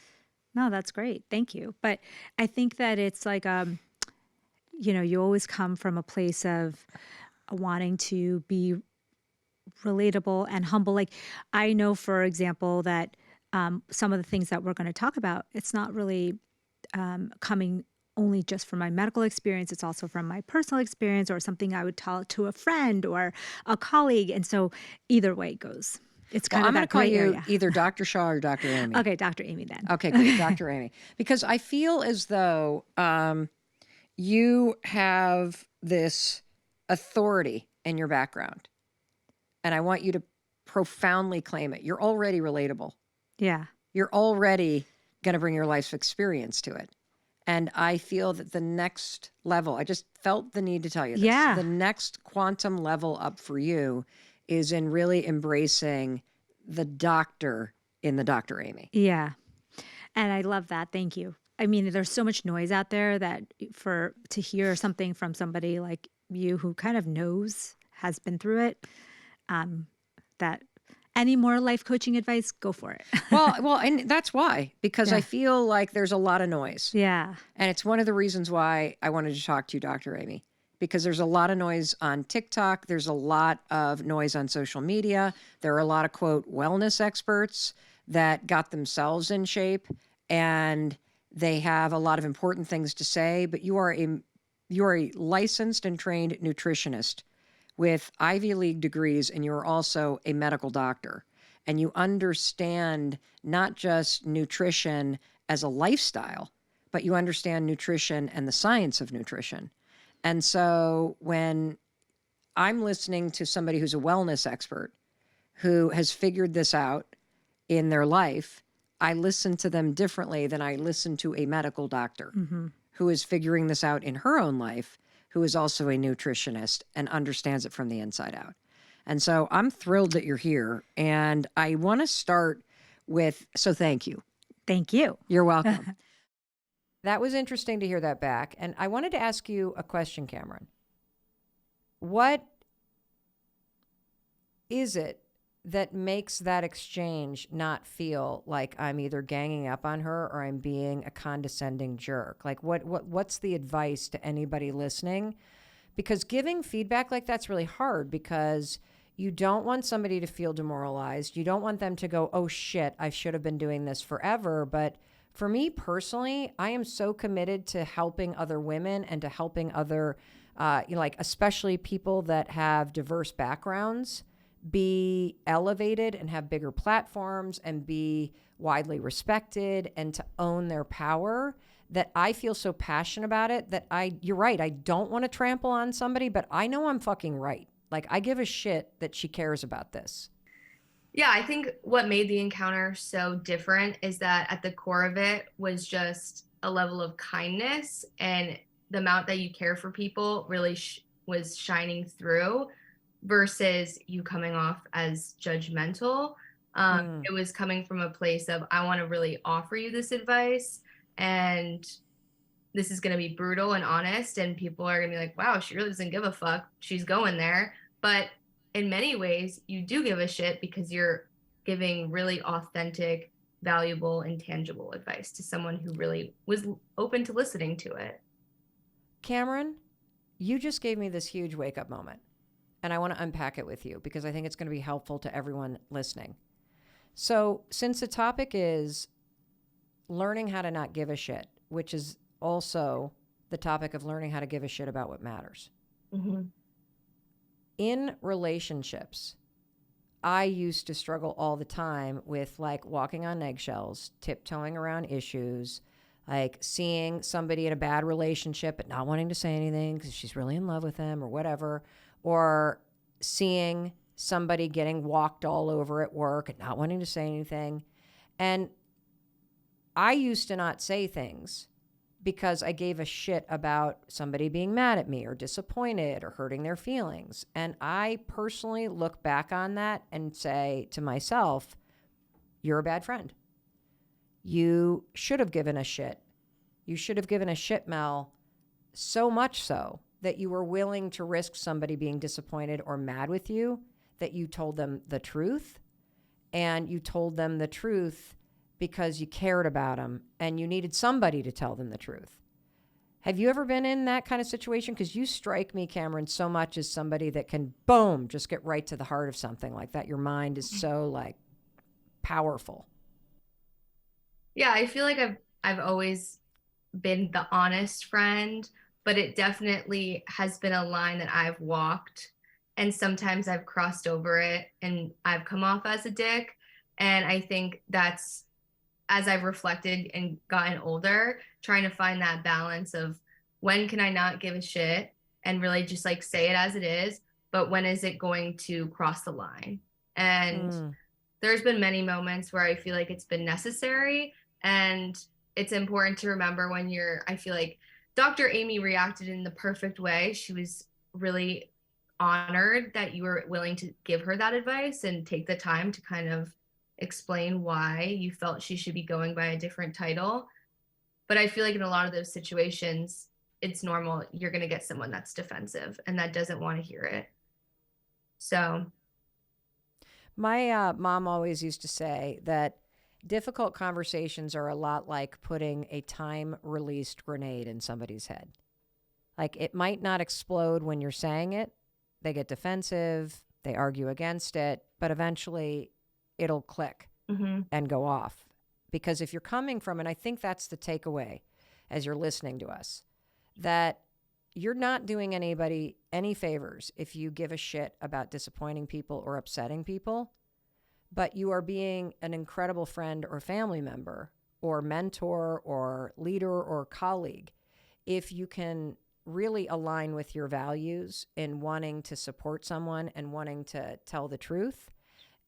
No, that's great. Thank you. But I think that it's like, you always come from a place of wanting to be relatable and humble. Like I know, for example, that some of the things that we're going to talk about, it's not really coming only just from my medical experience. It's also from my personal experience or something I would tell to a friend or a colleague. And so either way it goes. It's kind of that gray area. I'm going to call you either Dr. Shaw or Dr. Amy. Okay, Dr. Amy then. Okay, good. Dr. Amy. Because I feel as though you have this authority in your background. And I want you to profoundly claim it. You're already relatable. Yeah. You're already going to bring your life's experience to it. And I feel that the next level, I just felt the need to tell you this. Yeah. The next quantum level up for you is in really embracing the doctor in the Dr. Amy. Yeah. And I love that. Thank you. I mean, there's so much noise out there that to hear something from somebody like you who kind of has been through it, that any more life coaching advice, go for it. well, and that's why, because I feel like there's a lot of noise. Yeah. And it's one of the reasons why I wanted to talk to you, Dr. Amy, because there's a lot of noise on TikTok. There's a lot of noise on social media. There are a lot of, quote, wellness experts that got themselves in shape, and they have a lot of important things to say, but you are a licensed and trained nutritionist with Ivy League degrees, and you're also a medical doctor. And you understand not just nutrition as a lifestyle, but you understand nutrition and the science of nutrition. And so when I'm listening to somebody who's a wellness expert who has figured this out in their life, I listen to them differently than I listen to a medical doctor who is figuring this out in her own life, who is also a nutritionist and understands it from the inside out. And so I'm thrilled that you're here. And I want to start with, so thank you. Thank you. You're welcome. That was interesting to hear that back. And I wanted to ask you a question, Cameron. What is it that makes that exchange not feel like I'm either ganging up on her or I'm being a condescending jerk? Like what's the advice to anybody listening? Because giving feedback like that's really hard, because you don't want somebody to feel demoralized. You don't want them to go, oh shit, I should have been doing this forever. But for me personally, I am so committed to helping other women and to helping other, especially people that have diverse backgrounds, be elevated and have bigger platforms and be widely respected and to own their power, that I feel so passionate about it that you're right, I don't want to trample on somebody, but I know I'm fucking right. Like, I give a shit that she cares about this. Yeah, I think what made the encounter so different is that at the core of it was just a level of kindness, and the amount that you care for people really was shining through, versus you coming off as judgmental. It was coming from a place of, I want to really offer you this advice, and this is going to be brutal and honest, and people are going to be like, wow, she really doesn't give a fuck. She's going there. But in many ways, you do give a shit, because you're giving really authentic, valuable, and tangible advice to someone who really was open to listening to it. Cameron, you just gave me this huge wake-up moment. And I want to unpack it with you because I think it's going to be helpful to everyone listening. So since the topic is learning how to not give a shit, which is also the topic of learning how to give a shit about what matters. Mm-hmm. In relationships, I used to struggle all the time with like walking on eggshells, tiptoeing around issues, like seeing somebody in a bad relationship but not wanting to say anything because she's really in love with them or whatever. Or seeing somebody getting walked all over at work and not wanting to say anything. And I used to not say things because I gave a shit about somebody being mad at me or disappointed or hurting their feelings. And I personally look back on that and say to myself, you're a bad friend. You should have given a shit. You should have given a shit, Mel, so much so that you were willing to risk somebody being disappointed or mad with you, that you told them the truth. And you told them the truth because you cared about them and you needed somebody to tell them the truth. Have you ever been in that kind of situation? Because you strike me, Cameron, so much as somebody that can, boom, just get right to the heart of something like that. Your mind is so like powerful. Yeah, I feel like I've always been the honest friend, but it definitely has been a line that I've walked, and sometimes I've crossed over it and I've come off as a dick. And I think that's, as I've reflected and gotten older, trying to find that balance of when can I not give a shit and really just like say it as it is, but when is it going to cross the line? And there's been many moments where I feel like it's been necessary, and it's important to remember when I feel like Dr. Amy reacted in the perfect way. She was really honored that you were willing to give her that advice and take the time to kind of explain why you felt she should be going by a different title. But I feel like in a lot of those situations, it's normal. You're going to get someone that's defensive and that doesn't want to hear it. So my mom always used to say that difficult conversations are a lot like putting a time-released grenade in somebody's head. Like, it might not explode when you're saying it. They get defensive, they argue against it, but eventually it'll click and go off. Because if you're coming from, and I think that's the takeaway as you're listening to us, that you're not doing anybody any favors if you give a shit about disappointing people or upsetting people, but you are being an incredible friend or family member or mentor or leader or colleague if you can really align with your values in wanting to support someone and wanting to tell the truth,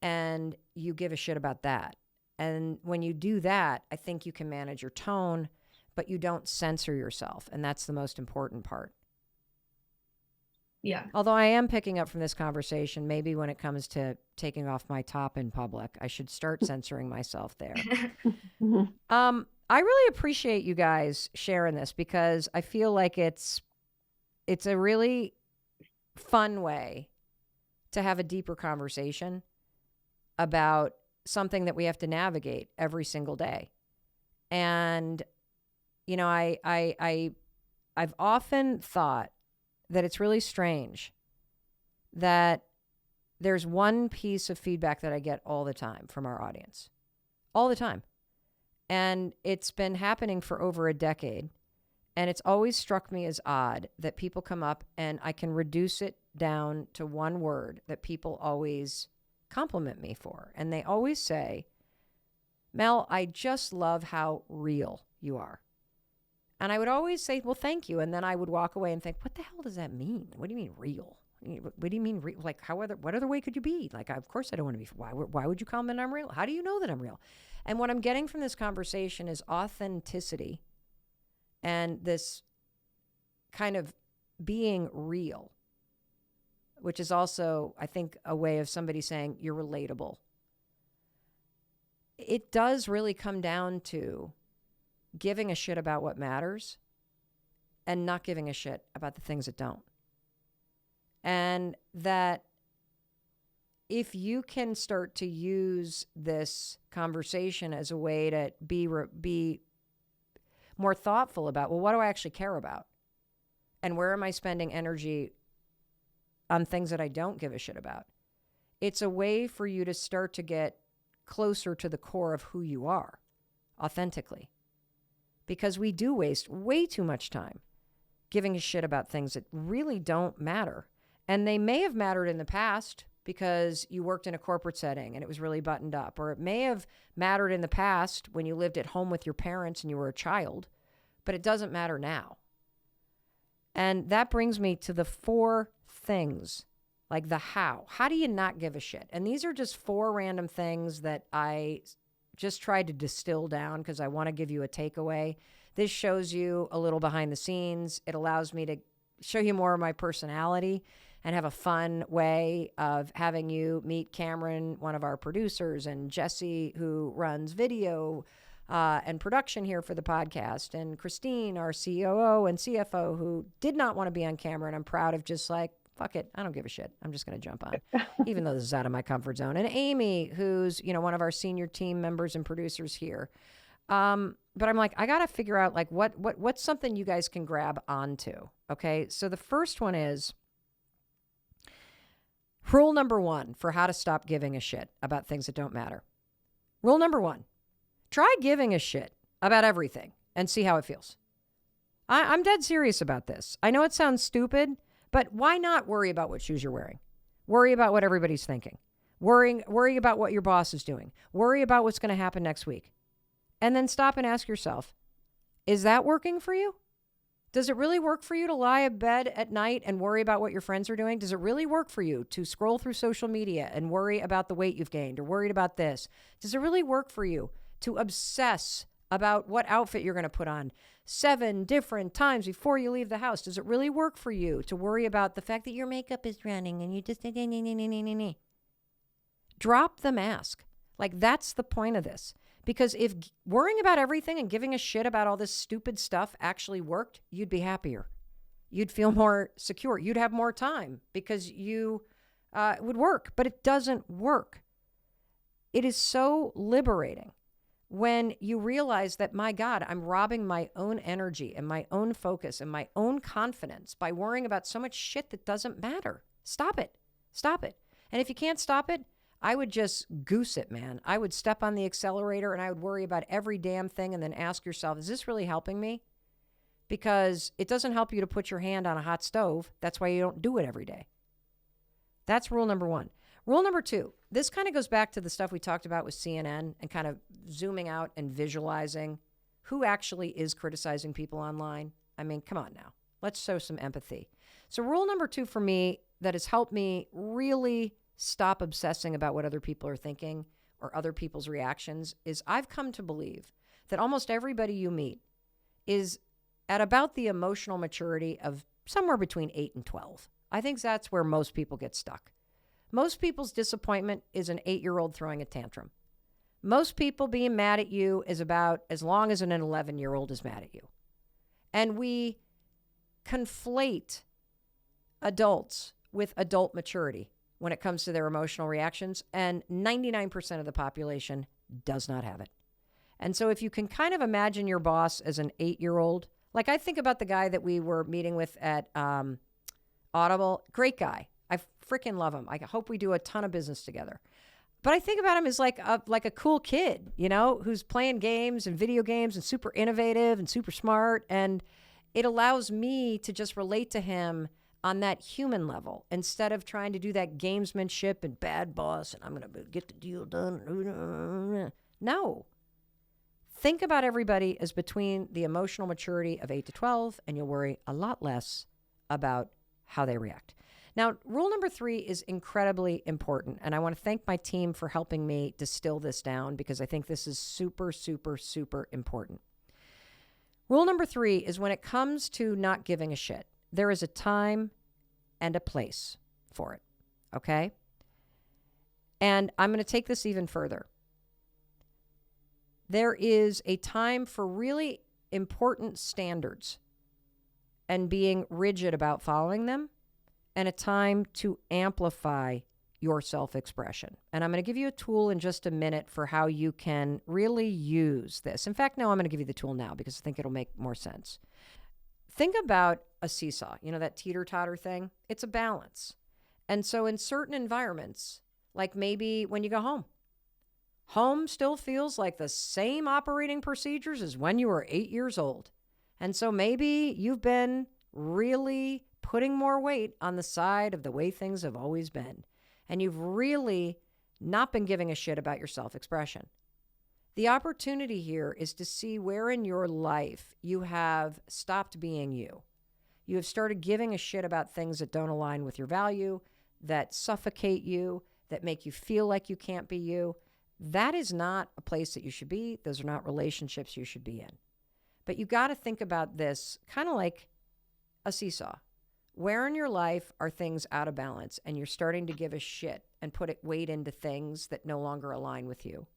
and you give a shit about that. And when you do that, I think you can manage your tone, but you don't censor yourself, and that's the most important part. Yeah. Although I am picking up from this conversation, maybe when it comes to taking off my top in public, I should start censoring myself there. I really appreciate you guys sharing this, because I feel like it's a really fun way to have a deeper conversation about something that we have to navigate every single day. And, you know, I've often thought that it's really strange that there's one piece of feedback that I get all the time from our audience, all the time. And it's been happening for over a decade. And it's always struck me as odd that people come up and I can reduce it down to one word that people always compliment me for. And they always say, Mel, I just love how real you are. And I would always say, well, thank you. And then I would walk away and think, what the hell does that mean? What do you mean real? What do you mean real? Like, what other way could you be? Like, of course I don't want to be. Why would you comment I'm real? How do you know that I'm real? And what I'm getting from this conversation is authenticity and this kind of being real, which is also, I think, a way of somebody saying you're relatable. It does really come down to giving a shit about what matters and not giving a shit about the things that don't. And that if you can start to use this conversation as a way to be more thoughtful about, well, what do I actually care about? And where am I spending energy on things that I don't give a shit about? It's a way for you to start to get closer to the core of who you are authentically. Because we do waste way too much time giving a shit about things that really don't matter. And they may have mattered in the past because you worked in a corporate setting and it was really buttoned up. Or it may have mattered in the past when you lived at home with your parents and you were a child. But it doesn't matter now. And that brings me to the 4 things, like the how. How do you not give a shit? And these are just 4 random things that I just tried to distill down because I want to give you a takeaway. This shows you a little behind the scenes. It allows me to show you more of my personality and have a fun way of having you meet Cameron, one of our producers, and Jessie, who runs video and production here for the podcast, and Christine, our COO and CFO, who did not want to be on camera, and I'm proud of just like, fuck it, I don't give a shit. I'm just going to jump on, even though this is out of my comfort zone. And Amy, who's, you know, one of our senior team members and producers here. But I'm like, I got to figure out like what's something you guys can grab onto. Okay. So the first one is rule number 1 for how to stop giving a shit about things that don't matter. Rule number 1, try giving a shit about everything and see how it feels. I'm dead serious about this. I know it sounds stupid, but why not worry about what shoes you're wearing? Worry about what everybody's thinking. Worry about what your boss is doing. Worry about what's going to happen next week. And then stop and ask yourself, is that working for you? Does it really work for you to lie in bed at night and worry about what your friends are doing? Does it really work for you to scroll through social media and worry about the weight you've gained or worried about this? Does it really work for you to obsess about what outfit you're going to put on 7 different times before you leave the house? Does it really work for you to worry about the fact that your makeup is running and you just drop the mask? Like, that's the point of this. Because if worrying about everything and giving a shit about all this stupid stuff actually worked, you'd be happier. You'd feel more secure. You'd have more time because you would work. But it doesn't work. It is so liberating. when you realize that, my God, I'm robbing my own energy and my own focus and my own confidence by worrying about so much shit that doesn't matter. Stop it. Stop it. And if you can't stop it, I would just goose it, man. I would step on the accelerator and I would worry about every damn thing and then ask yourself, is this really helping me? Because it doesn't help you to put your hand on a hot stove. That's why you don't do it every day. That's rule number one. Rule number two, this kind of goes back to the stuff we talked about with CNN and kind of zooming out and visualizing who actually is criticizing people online. I mean, come on now. Let's show some empathy. So rule number two for me that has helped me really stop obsessing about what other people are thinking or other people's reactions is I've come to believe that almost everybody you meet is at about the emotional maturity of somewhere between 8 and 12. I think that's where most people get stuck. Most people's disappointment is an 8-year-old throwing a tantrum. Most people being mad at you is about as long as an 11-year-old is mad at you. And we conflate adults with adult maturity when it comes to their emotional reactions, and 99% of the population does not have it. And so if you can kind of imagine your boss as an 8-year-old, like I think about the guy that we were meeting with at Audible, great guy. I freaking love him. I hope we do a ton of business together. But I think about him as like a cool kid, you know, who's playing games and video games and super innovative and super smart. And it allows me to just relate to him on that human level instead of trying to do that gamesmanship and bad boss and I'm going to get the deal done. No. Think about everybody as between the emotional maturity of 8 to 12, and you'll worry a lot less about how they react. Now, rule number 3 is incredibly important, and I want to thank my team for helping me distill this down because I think this is super, super, super important. Rule number 3 is when it comes to not giving a shit, there is a time and a place for it, okay? And I'm going to take this even further. There is a time for really important standards and being rigid about following them, and a time to amplify your self-expression. And I'm going to give you a tool in just a minute for how you can really use this. In fact, no, I'm going to give you the tool now because I think it'll make more sense. Think about a seesaw, you know, that teeter-totter thing. It's a balance. And so in certain environments, like maybe when you go home, home still feels like the same operating procedures as when you were 8 years old. And so maybe you've been really putting more weight on the side of the way things have always been. And you've really not been giving a shit about your self-expression. The opportunity here is to see where in your life you have stopped being you. You have started giving a shit about things that don't align with your value, that suffocate you, that make you feel like you can't be you. That is not a place that you should be. Those are not relationships you should be in. But you got to think about this kind of like a seesaw. Where in your life are things out of balance and you're starting to give a shit and put weight into things that no longer align with you?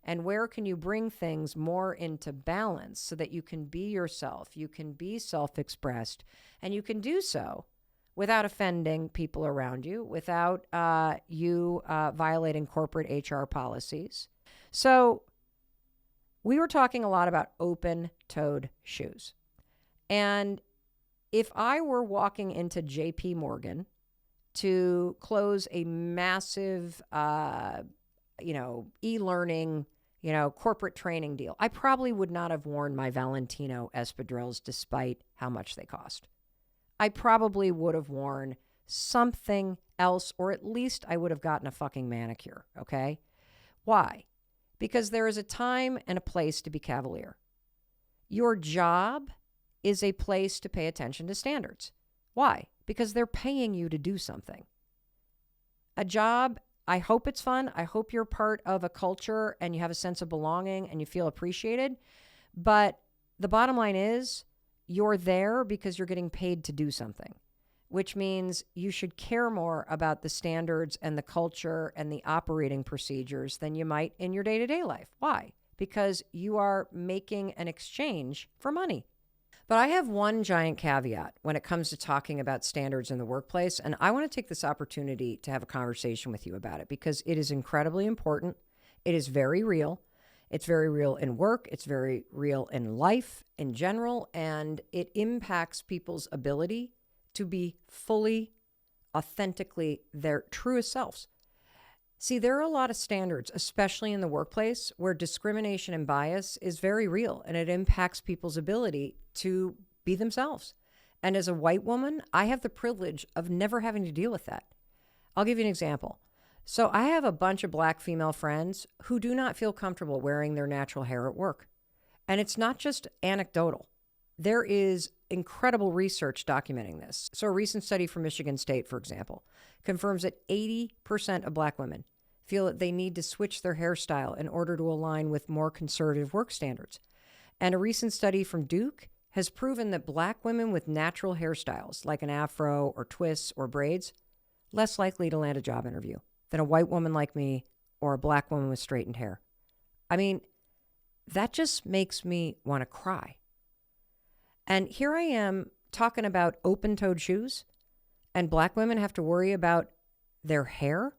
And where can you bring things more into balance so that you can be yourself, you can be self-expressed, and you can do so without offending people around you, without you violating corporate HR policies? So we were talking a lot about open-toed shoes. And if I were walking into JP Morgan to close a massive, e-learning, corporate training deal, I probably would not have worn my Valentino espadrilles despite how much they cost. I probably would have worn something else, or at least I would have gotten a fucking manicure, okay? Why? Because there is a time and a place to be cavalier. Your job is a place to pay attention to standards. Why? Because they're paying you to do something. A job, I hope it's fun. I hope you're part of a culture and you have a sense of belonging and you feel appreciated. But the bottom line is you're there because you're getting paid to do something, which means you should care more about the standards and the culture and the operating procedures than you might in your day-to-day life. Why? Because you are making an exchange for money. But I have one giant caveat when it comes to talking about standards in the workplace, and I want to take this opportunity to have a conversation with you about it because it is incredibly important. It is very real, It's very real in work. It's very real in life in general. And it impacts people's ability to be fully, authentically their truest selves. See, there are a lot of standards, especially in the workplace, where discrimination and bias is very real, and it impacts people's ability to be themselves. And as a white woman, I have the privilege of never having to deal with that. I'll give you an example. So I have a bunch of Black female friends who do not feel comfortable wearing their natural hair at work. And it's not just anecdotal. There is incredible research documenting this. So a recent study from Michigan State, for example, confirms that 80% of Black women feel that they need to switch their hairstyle in order to align with more conservative work standards. And a recent study from Duke has proven that Black women with natural hairstyles, like an afro or twists or braids, less likely to land a job interview than a white woman like me or a Black woman with straightened hair. I mean, that just makes me want to cry. And here I am talking about open-toed shoes, and Black women have to worry about their hair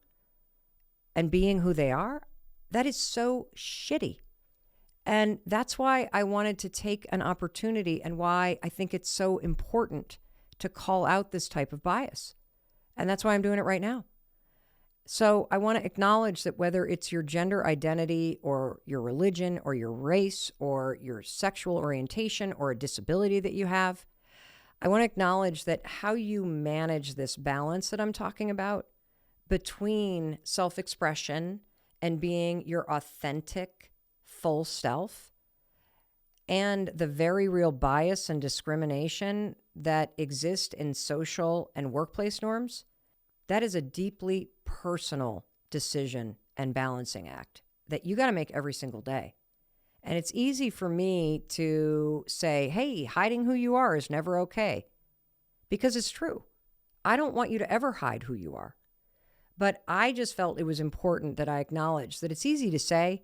and being who they are. That is so shitty. And that's why I wanted to take an opportunity and why I think it's so important to call out this type of bias. And that's why I'm doing it right now. So I want to acknowledge that whether it's your gender identity or your religion or your race or your sexual orientation or a disability that you have, I want to acknowledge that how you manage this balance that I'm talking about between self-expression and being your authentic, full self and the very real bias and discrimination that exist in social and workplace norms, that is a deeply personal decision and balancing act that you got to make every single day. And it's easy for me to say, hey, hiding who you are is never okay, because it's true. I don't want you to ever hide who you are. But I just felt it was important that I acknowledge that it's easy to say,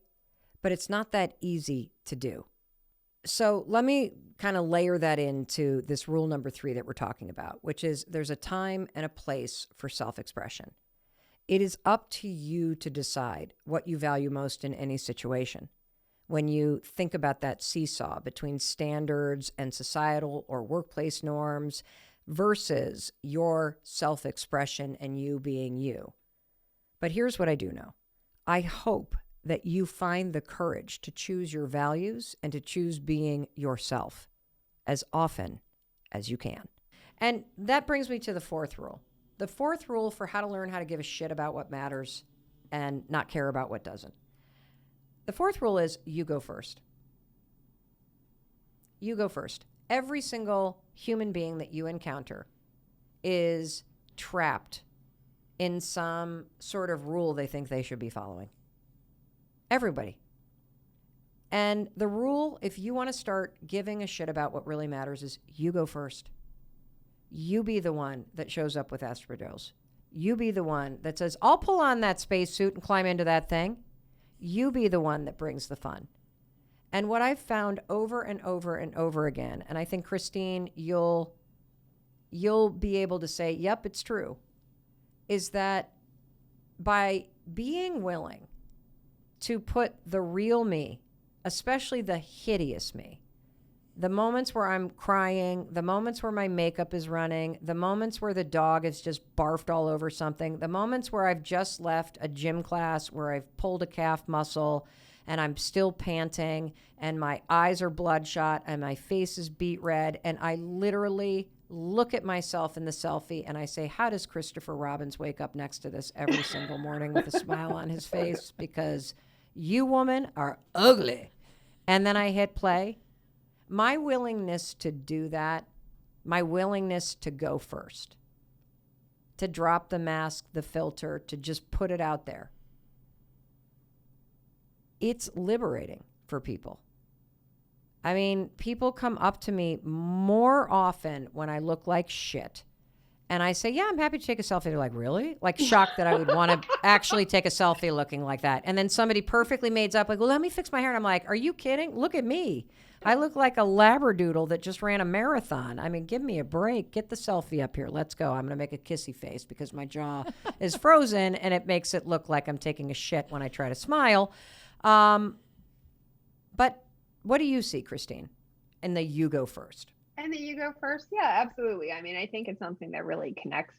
but it's not that easy to do. So let me kind of layer that into this rule number 3 that we're talking about, which is there's a time and a place for self-expression. It is up to you to decide what you value most in any situation. When you think about that seesaw between standards and societal or workplace norms versus your self-expression and you being you. But here's what I do know. I hope that you find the courage to choose your values and to choose being yourself as often as you can. And that brings me to the 4th rule. The 4th rule for how to learn how to give a shit about what matters and not care about what doesn't. The 4th rule is you go first. You go first. Every single human being that you encounter is trapped in some sort of rule they think they should be following. Everybody. And the rule, if you want to start giving a shit about what really matters, is you go first. You be the one that shows up with espadrilles. You be the one that says, I'll pull on that spacesuit and climb into that thing. You be the one that brings the fun. And what I've found over and over and over again, and I think, Christine, you'll be able to say, yep, it's true, is that by being willing to put the real me, especially the hideous me, the moments where I'm crying, the moments where my makeup is running, the moments where the dog has just barfed all over something, the moments where I've just left a gym class where I've pulled a calf muscle and I'm still panting and my eyes are bloodshot and my face is beet red and I literally look at myself in the selfie and I say, how does Christopher Robbins wake up next to this every single morning with a smile on his face? Because you, woman, are ugly. And then I hit play. My willingness to do that, my willingness to go first, to drop the mask, the filter, to just put it out there, it's liberating for people. I mean, people come up to me more often when I look like shit. And I say, yeah, I'm happy to take a selfie. They're like, really? Like shocked that I would want to actually take a selfie looking like that. And then somebody perfectly made up, like, well, let me fix my hair. And I'm like, are you kidding? Look at me. I look like a labradoodle that just ran a marathon. I mean, give me a break. Get the selfie up here. Let's go. I'm going to make a kissy face because my jaw is frozen and it makes it look like I'm taking a shit when I try to smile. But what do you see, Christine? And the you go first. And the you go first? Yeah, absolutely. I mean, I think it's something that really connects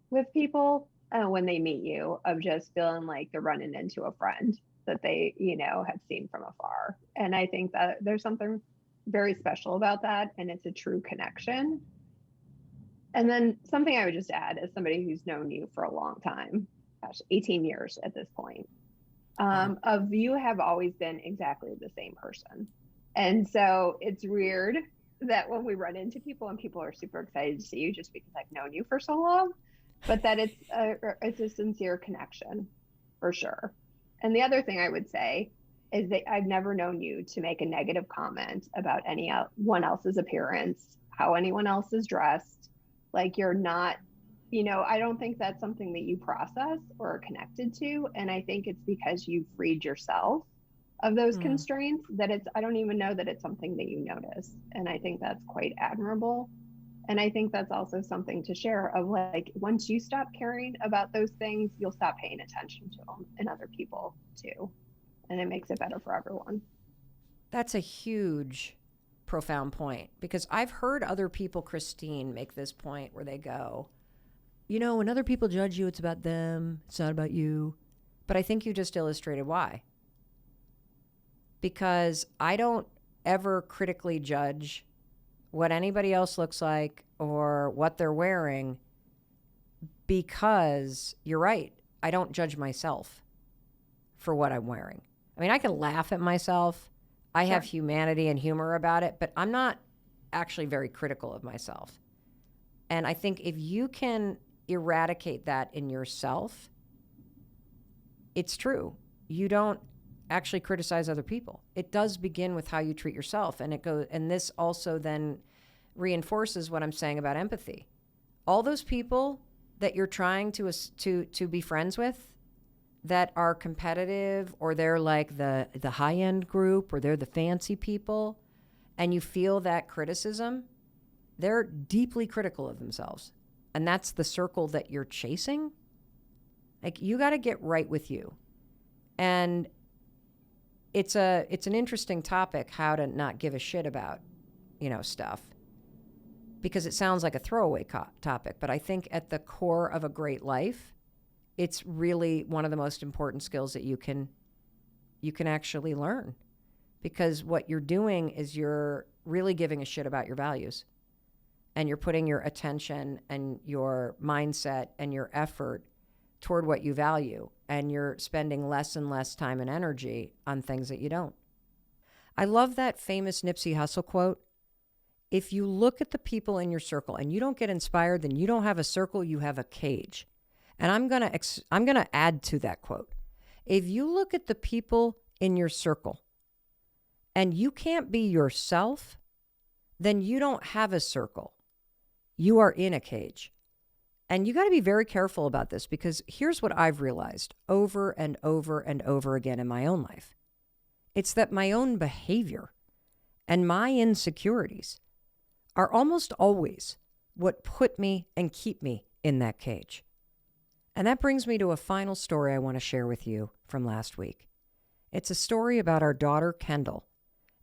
with people when they meet you, of just feeling like they're running into a friend that they, have seen from afar. And I think that there's something very special about that, and it's a true connection. And then something I would just add, as somebody who's known you for a long time, gosh, 18 years at this point, of you have always been exactly the same person. And so it's weird that when we run into people and people are super excited to see you just because I've known you for so long, but that it's a sincere connection for sure. And the other thing I would say is that I've never known you to make a negative comment about anyone else's appearance, how anyone else is dressed. Like, you're not, I don't think that's something that you process or are connected to. And I think it's because you freed yourself of those constraints that I don't even know that it's something that you notice. And I think that's quite admirable. And I think that's also something to share, of like, once you stop caring about those things, you'll stop paying attention to them in other people too. And it makes it better for everyone. That's a huge, profound point, because I've heard other people, Christine, make this point where they go, when other people judge you, it's about them. It's not about you. But I think you just illustrated why. Because I don't ever critically judge what anybody else looks like or what they're wearing, because you're right. I don't judge myself for what I'm wearing. I mean, I can laugh at myself. I have humanity and humor about it, but I'm not actually very critical of myself. And I think if you can eradicate that in yourself, it's true. You don't actually criticize other people. It does begin with how you treat yourself. And this also then reinforces what I'm saying about empathy. All those people that you're trying to be friends with that are competitive, or they're like the high-end group, or they're the fancy people, and you feel that criticism, they're deeply critical of themselves. And that's the circle that you're chasing. Like, you got to get right with you. And it's an interesting topic, how to not give a shit about, stuff, because it sounds like a throwaway topic. But I think at the core of a great life, it's really one of the most important skills that you can actually learn, because what you're doing is you're really giving a shit about your values, and you're putting your attention and your mindset and your effort toward what you value, and you're spending less and less time and energy on things that you don't. I love that famous Nipsey Hussle quote. If you look at the people in your circle and you don't get inspired, then you don't have a circle, you have a cage. And I'm going to add to that quote. If you look at the people in your circle and you can't be yourself, then you don't have a circle. You are in a cage. And you got to be very careful about this, because here's what I've realized over and over and over again in my own life. It's that my own behavior and my insecurities are almost always what put me and keep me in that cage. And that brings me to a final story I want to share with you from last week. It's a story about our daughter, Kendall,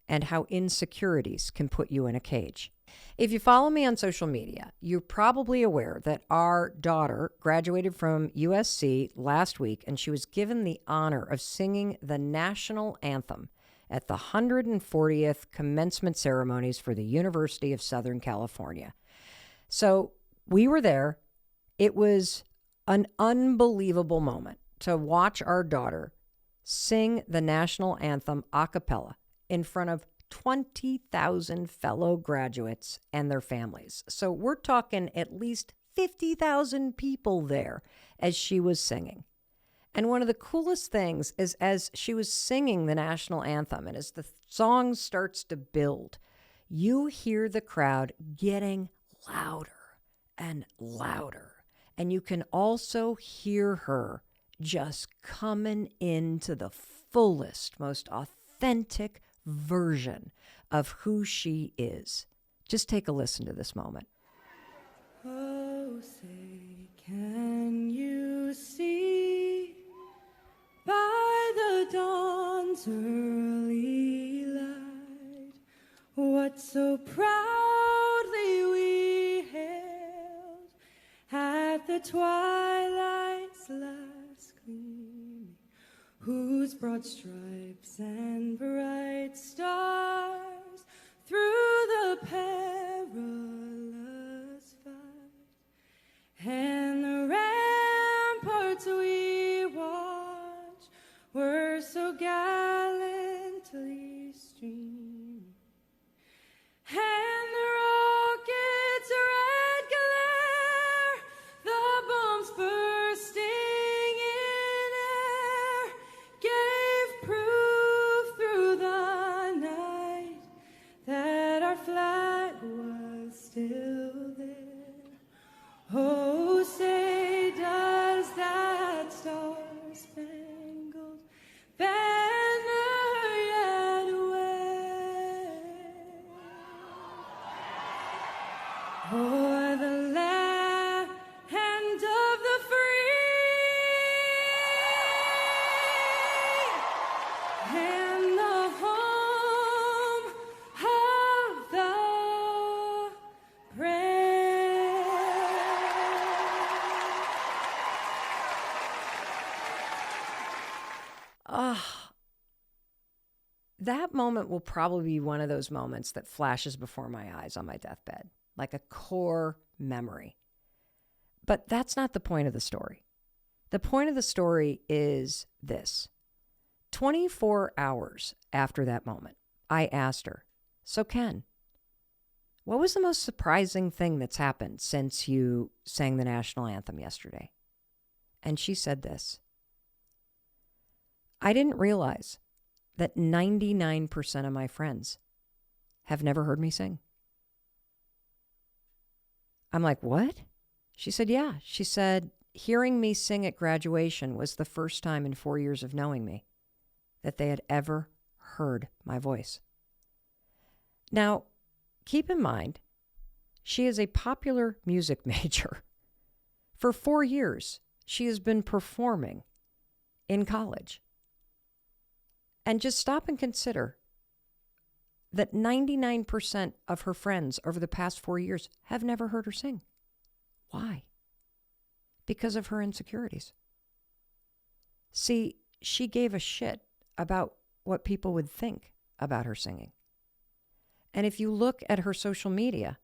and how insecurities can put you in a cage. If you follow me on social media, you're probably aware that our daughter graduated from USC last week, and she was given the honor of singing the national anthem at the 140th commencement ceremonies for the University of Southern California. So we were there. It was an unbelievable moment to watch our daughter sing the national anthem a cappella in front of 20,000 fellow graduates and their families. So we're talking at least 50,000 people there as she was singing. And one of the coolest things is, as she was singing the national anthem and as the song starts to build, you hear the crowd getting louder and louder. And you can also hear her just coming into the fullest, most authentic version of who she is. Just take a listen to this moment. Oh, say, can you see by the dawn's early what so proudly we hailed at the twilight's last gleaming, whose broad stripes and bright stars through the perilous fight and the ramparts we watched were so gallantly streaming, and the rocket's red glare, the bombs bursting in air, gave proof through the night that our flag was still there. Oh, say does that star-spangled banner yet wave o'er the land of the free and the home of the brave? That moment will probably be one of those moments that flashes before my eyes on my deathbed, like a core memory. But that's not the point of the story. The point of the story is this. 24 hours after that moment, I asked her, so Ken, what was the most surprising thing that's happened since you sang the national anthem yesterday? And she said this. I didn't realize that 99% of my friends have never heard me sing. I'm like, what? She said, yeah. She said, hearing me sing at graduation was the first time in 4 years of knowing me that they had ever heard my voice. Now, keep in mind, she is a popular music major. For 4 years, she has been performing in college. And just stop and consider that 99% of her friends over the past 4 years have never heard her sing. Why? Because of her insecurities. See, she gave a shit about what people would think about her singing. And if you look at her social media,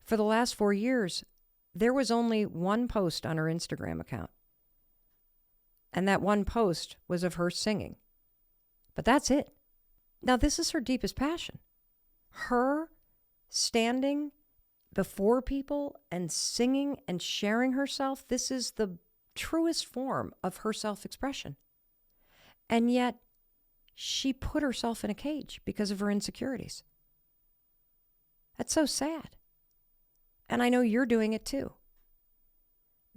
for the last 4 years, there was only one post on her Instagram account. And that one post was of her singing. But that's it. Now, this is her deepest passion. Her standing before people and singing and sharing herself, this is the truest form of her self-expression. And yet, she put herself in a cage because of her insecurities. That's so sad. And I know you're doing it too.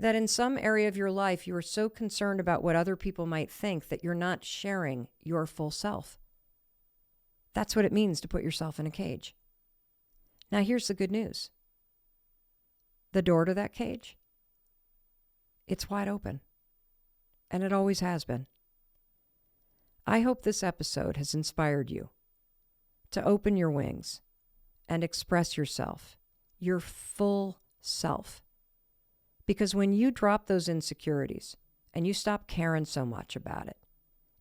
That in some area of your life, you are so concerned about what other people might think that you're not sharing your full self. That's what it means to put yourself in a cage. Now, here's the good news. The door to that cage, it's wide open. And it always has been. I hope this episode has inspired you to open your wings and express yourself, your full self. Because when you drop those insecurities and you stop caring so much about it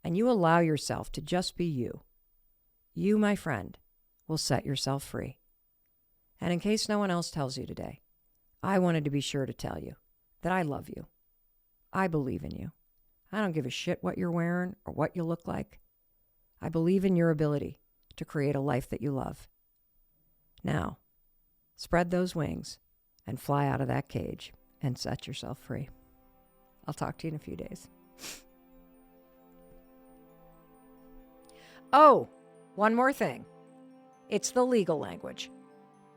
and you allow yourself to just be you, you, my friend, will set yourself free. And in case no one else tells you today, I wanted to be sure to tell you that I love you. I believe in you. I don't give a shit what you're wearing or what you look like. I believe in your ability to create a life that you love. Now, spread those wings and fly out of that cage and set yourself free. I'll talk to you in a few days. Oh, one more thing. It's the legal language.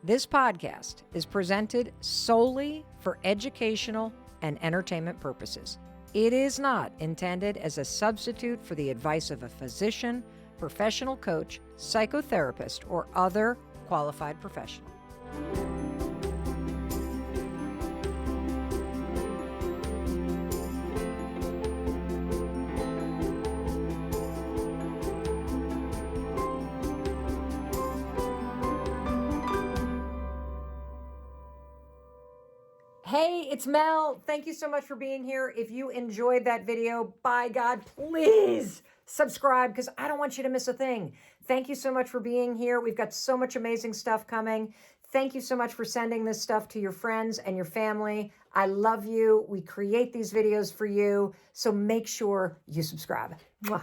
This podcast is presented solely for educational and entertainment purposes. It is not intended as a substitute for the advice of a physician, professional coach, psychotherapist, or other qualified professional. Hey, it's Mel. Thank you so much for being here. If you enjoyed that video, by God, please subscribe because I don't want you to miss a thing. Thank you so much for being here. We've got so much amazing stuff coming. Thank you so much for sending this stuff to your friends and your family. I love you. We create these videos for you. So make sure you subscribe. Mwah.